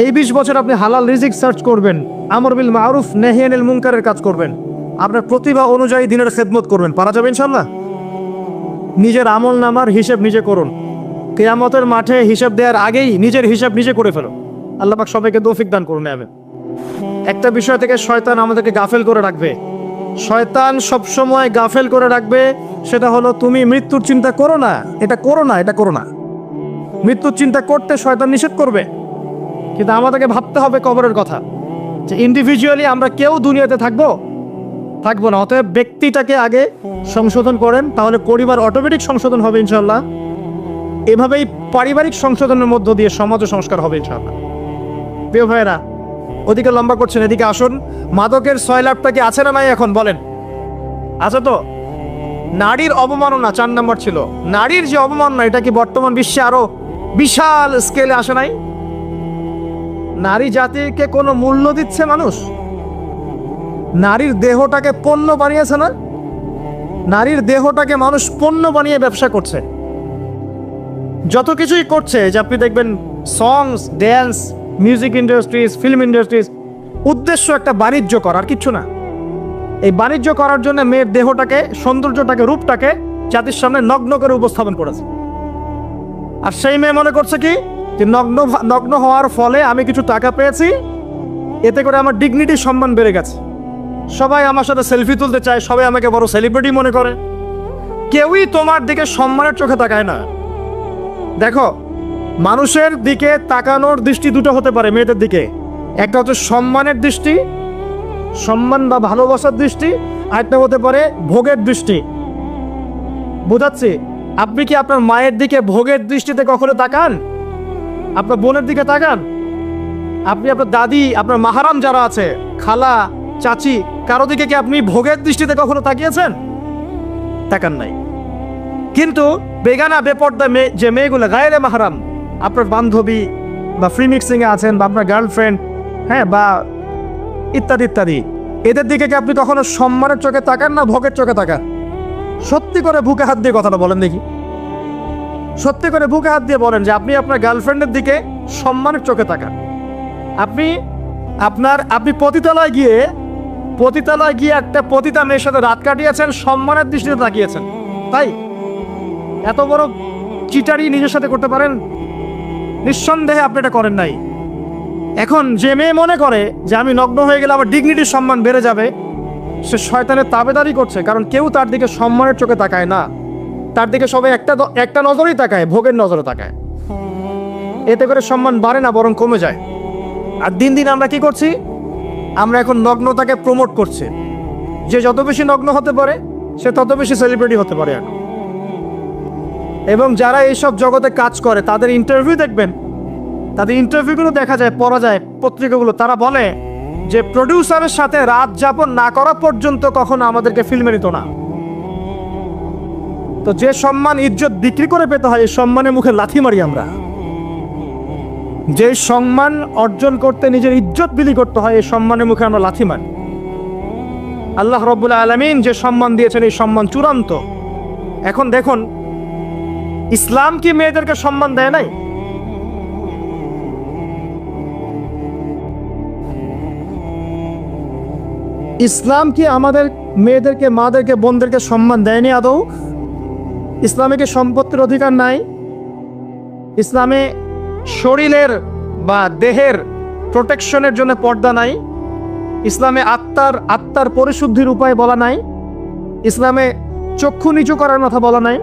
এই 20 বছর আপনি হালাল রিজিক সার্চ করবেন, আমর বিল মারুফ নাহি আনিল মুনকারের কাজ করবেন, আপনার প্রতিভা অনুযায়ী দিনের খেদমত করবেন। পারা যাবে ইনশাআল্লাহ? নিজের আমল নামার হিসেব নিজে করুন, কিয়ামতের মাঠে হিসাব দেওয়ার আগেই নিজের হিসাব নিজে করে ফেলুন। আল্লাহ পাক সবাইকে তৌফিক দান করুন। আমিন। একটা বিষয় থেকে শয়তান আমাদেরকে গাফেল করে রাখবে, শয়তান সবসময় গাফেল করে রাখবে, সেটা হলো তুমি মৃত্যুর চিন্তা করো না, এটা করো না, এটা করো না। মৃত্যুর চিন্তা করতে শয়তান নিষেধ করবে, কিন্তু আমাদেরকে ভাবতে হবে কবরের কথা, যে ইন্ডিভিজুয়ালি আমরা কেউ দুনিয়াতে থাকবো না। অতএব ব্যক্তিটাকে আগে সংশোধন করেন, তাহলে পরিবার অটোমেটিক সংশোধন হবে ইনশাআল্লাহ। এভাবেই পারিবারিক সংশোধনের মধ্য দিয়ে সমাজ সংস্কার হবে ইনশাআল্লাহ। প্রিয় ভাইয়েরা, ওদিকে লম্বা করছেন, এদিকে আসুন। মাদকের 6 লাভটা কি আছে না নাই এখন বলেন? আছে তো? নারীর অবমাননা 4 নম্বর ছিল। নারীর যে অবমাননা, এটা কি বর্তমান বিশ্বে আরো বিশাল স্কেলে আসে নাই? নারী জাতিকে কোনো মূল্য দিচ্ছে মানুষ? নারীর দেহটাকে পণ্য বানিয়েছে না? নারীর দেহটাকে মানুষ পণ্য বানিয়ে ব্যবসা করছে, যত কিছুই করছে। যে আপনি দেখবেন songs, dance, music industries, film industries, উদ্দেশ্য একটা বাণিজ্য করার, কিচ্ছু না। এই বাণিজ্য করার জন্য মেয়ের দেহটাকে, সৌন্দর্যটাকে, রূপটাকে জাতির সামনে নগ্ন করে উপস্থাপন করেছে। আর সেই মেয়ে মনে করছে কি, যে নগ্ন হওয়ার ফলে আমি কিছু টাকা পেয়েছি, এতে করে আমার ডিগনিটি, সম্মান বেড়ে গেছে, সবাই আমার সাথে সেলফি তুলতে চায়, সবাই আমাকে বড় সেলিব্রিটি মনে করে। কেউই তোমার দিকে সম্মানের চোখে তাকায় না। দেখো, মানুষের দিকে তাকানোর দৃষ্টি দুটো হতে পারে মেয়েদের দিকে, একটা হচ্ছে সম্মানের দৃষ্টি, সম্মান বা ভালোবাসার দৃষ্টি, আরেকটা হতে পারে ভোগের দৃষ্টি। বোঝাচ্ছি? আপনি কি আপনার মায়ের দিকে ভোগের দৃষ্টিতে কখনো তাকান? আপনার বোনের দিকে তাকান? আপনি আপনার দাদি, আপনার মাহারাম যারা আছে, খালা, চাচি, কারো দিকে কি আপনি ভোগের দৃষ্টিতে কখনো তাকিয়েছেন? তাকান নাই। কিন্তু বেগানা, বেপর্দা যে মেয়েগুলো, গায়েরে মাহারাম, আপনার বান্ধবী বা ফ্রি মিক্সিংয়ে আছেন, বা আপনার গার্লফ্রেন্ড, হ্যাঁ, বা ইত্যাদি ইত্যাদি, এদের দিকে কি আপনি কখনো সম্মানের চোখে তাকান না ভোগের চোখে তাকান? সত্যি করে বুকে হাত দিয়ে কথাটা বলেন দেখি, সত্যি করে বুকে হাত দিয়ে বলেন যে আপনি আপনার গার্লফ্রেন্ডের দিকে সম্মানের চোখে তাকান। আপনি পতিতালয় গিয়ে একটা পতিতা মেয়ের সাথে রাত কাটিয়েছেন, সম্মানের দৃষ্টিতে তাকিয়েছেন, তাই এত বড় চিটারি নিজের সাথে করতে পারেন? নিঃসন্দেহে আপনি এটা করেন নাই। এখন যে মেয়ে মনে করে যে আমি নগ্ন হয়ে গেলে আমার ডিগনিটির সম্মান বেড়ে যাবে, সে শয়তানের তাবেদারি করছে। কারণ কেউ তার দিকে সম্মানের চোখে তাকায় না, তার দিকে সবাই একটা নজরেই তাকায়, ভোগের নজরে তাকায়। এতে করে সম্মান বাড়ে না, বরং কমে যায়। আর দিন দিন আমরা কি করছি? আমরা এখন নগ্নতাকে প্রমোট করছি। যে যত বেশি নগ্ন হতে পারে, সে তত বেশি সেলিব্রিটি হতে পারে এখন। এবং যারা এইসব জগতে কাজ করে, তাদের ইন্টারভিউ দেখবেন, তাদের ইন্টারভিউগুলো দেখা যায়, পড়া যায় পত্রিকাগুলো। তারা বলে যে প্রডিউসারের সাথে রাত যাপন না করা পর্যন্ত কখনো আমাদেরকে ফিল্মে নিত না। তো যে সম্মান, ইজ্জত বিক্রি করে পেতে হয়, এই সম্মানের মুখে লাথি মারি আমরা। যে সম্মান অর্জন করতে নিজের ইজ্জত বিলি করতে হয়, এই সম্মানের মুখে আমরা লাথি মারি। আল্লাহ রাব্বুল আলামিন যে সম্মান দিয়েছেন, এই সম্মান চূড়ান্ত। এখন দেখুন, ইসলাম কি মেয়েদেরকে সম্মান দেয় নাই? ইসলাম কি আমাদের মেয়েদেরকে, মাদেরকে, বোনদেরকে সম্মান দেয়নি আদৌ? ইসলামে কি সম্পত্তির অধিকার নাই? ইসলামে শরীরের বা দেহের প্রোটেকশনের জন্য পর্দা নাই? ইসলামে আত্মার পরিশুদ্ধির উপায় বলা নাই? ইসলামে চক্ষু নিচু করার কথা বলা নাই?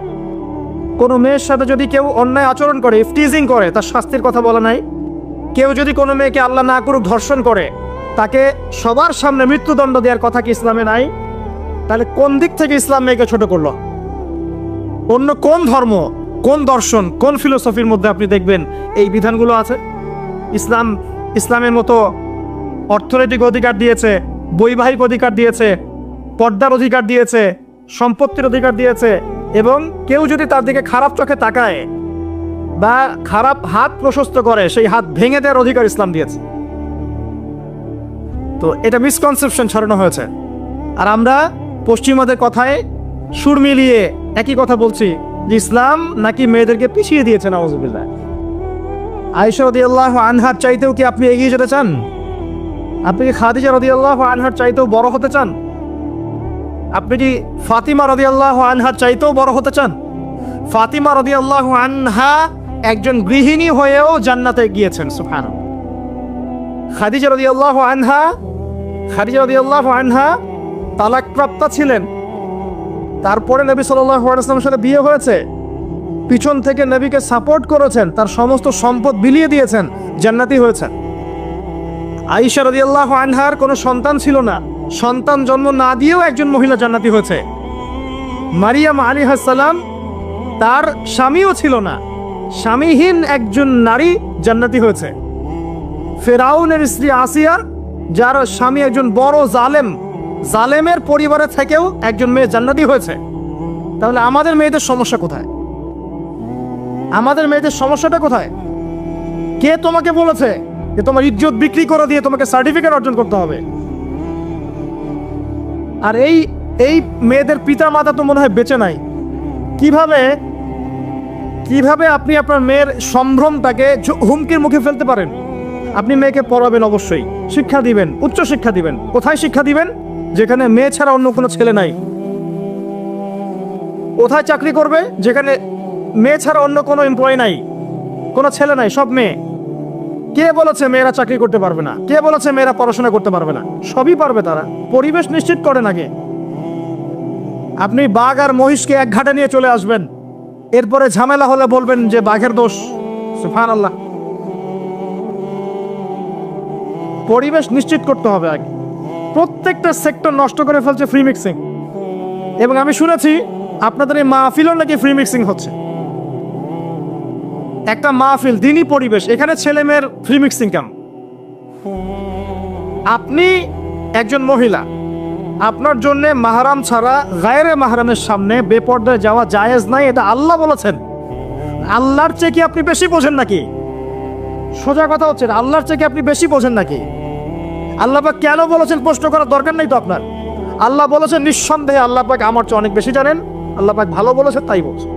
কোনো মেয়ের সাথে যদি কেউ অন্যায় আচরণ করে, ইফটিজিং করে, তার শাস্তির কথা বলা নাই? কেউ যদি কোনো মেয়েকে আল্লাহ না করুক ধর্ষণ করে, তাকে সবার সামনে মৃত্যুদণ্ড দেওয়ার কথা কি ইসলামে নাই? তাহলে কোন দিক থেকে ইসলাম মেয়েকে ছোট করলো? অন্য কোন ধর্ম, কোন দর্শন, কোন ফিলোসফির মধ্যে আপনি দেখবেন এই বিধানগুলো আছে? ইসলামের মতো অর্থনৈতিক অধিকার দিয়েছে, বৈবাহিক অধিকার দিয়েছে, পর্দার অধিকার দিয়েছে, সম্পত্তির অধিকার দিয়েছে, এবং কেউ যদি তার দিকে খারাপ চোখে তাকায় বা খারাপ হাত প্রশস্ত করে, সেই হাত ভেঙে দেওয়ার অধিকার ইসলাম দিয়েছে। তো এটা মিসকনসেপশন ছড়ানো হয়েছে, আর আমরা পশ্চিমাদের কথায় সুর মিলিয়ে একই কথা বলছি যে ইসলাম নাকি মেয়েদেরকে পিছিয়ে দিয়েছে। নাউজুবিল্লাহ। আয়েশা রাদিয়াল্লাহু আনহার চাইতেও কি আপনি এগিয়ে যেতে চান? আপনি কি খাদিজা রাদিয়াল্লাহু আনহার চাইতেও বড় হতে চান? আপনি কি ফাতিমা রাদিয়াল্লাহু আনহার চাইতেও বড় হতে চান? ফাতিমা রাদিয়াল্লাহু আনহা একজন গৃহিণী হয়েও জান্নাতে গিয়েছেন, সুবহানাল্লাহ। খাদিজা রাদিয়াল্লাহু আনহা তালাকপ্রাপ্তা ছিলেন, তারপরে নবী সাল্লাল্লাহু আলাইহি ওয়াসাল্লামের সাথে বিয়ে হয়েছে, পিছন থেকে নবীকে সাপোর্ট করেছেন, তার সমস্ত সম্পদ বিলিয়ে দিয়েছেন, জান্নাতি হয়েছেন। আয়েশা রাদিয়াল্লাহু আনহার কোনো সন্তান ছিল না, সন্তান জন্ম না দিয়েও একজন মহিলা জান্নাতি হয়েছে। মারিয়াম আলাইহিস সালাম, তার স্বামীও ছিল না, স্বামীহীন একজন নারী জান্নাতি হয়েছে। ফেরাউনের স্ত্রী আসিয়া, যার স্বামী একজন বড় জালেমের পরিবারে থেকেও একজন মেয়ে জান্নাতি হয়েছে। তাহলে আমাদের মেয়েদের সমস্যা কোথায়? আমাদের মেয়েদের সমস্যাটা কোথায়? কে তোমাকে বলেছে যে তোমার ইজ্জত বিক্রি করে দিয়ে তোমাকে সার্টিফিকেট অর্জন করতে হবে? আর এই মেয়েদের পিতা মাতা তো মনে হয় বেঁচে নাই। কিভাবে আপনি আপনার মেয়ের সম্ভ্রমটাকে হুমকির মুখে ফেলতে পারেন? আপনি মেয়েকে পড়াবেন, অবশ্যই শিক্ষা দিবেন, উচ্চ শিক্ষা দিবেন। কোথায় শিক্ষা দিবেন? যেখানে মেয়ে ছাড়া অন্য কোনো ছেলে নাই। কোথায় চাকরি করবে? যেখানে মেয়ে ছাড়া অন্য কোনো এমপ্লয় নাই, কোনো ছেলে নাই, সব মেয়ে। কে বলেছে মেয়েরা চাকরি করতে পারবে না? কে বলেছে মেয়েরা পড়াশোনা করতে পারবে না? সবই পারবে তারা। পরিবেশ নিশ্চিত করেন আগে। আপনি বাঘ আর মহিষকে এক ঘাটে নিয়ে চলে আসবেন, এরপরে ঝামেলা হলে বলবেন যে বাঘের দোষ। সুবহানাল্লাহ। পরিবেশ নিশ্চিত করতে হবে আগে। প্রত্যেকটা সেক্টর নষ্ট করে ফেলছে ফ্রি মিক্সিং। এবং আমি শুনেছি আপনাদের এই মাহফিলও নাকি ফ্রি মিক্সিং হচ্ছে। একটা মাহফিল, দিনী পরিবেশ, এখানে ছেলে মেয়ের ফ্রি মিক্সিং কেন? আপনি একজন মহিলা, আপনার জন্য মাহরাম ছাড়া গায়রে মাহরামের সামনে বেপর্দায় যাওয়া জায়েজ নাই, এটা আল্লাহ বলেছেন। আল্লাহর চেয়ে কি আপনি বেশি বোঝেন নাকি? সোজা কথা হচ্ছে, আল্লাহর চেয়ে কি আপনি বেশি বোঝেন নাকি? আল্লাহ পাক কেন বলেছেন প্রশ্ন করার দরকার নেই তো আপনার। আল্লাহ বলেছেন, নিঃসন্দেহে আল্লাহ পাক আমার চেয়ে অনেক বেশি জানেন। আল্লাহ পাক ভালো বলেছেন, তাই বলছেন।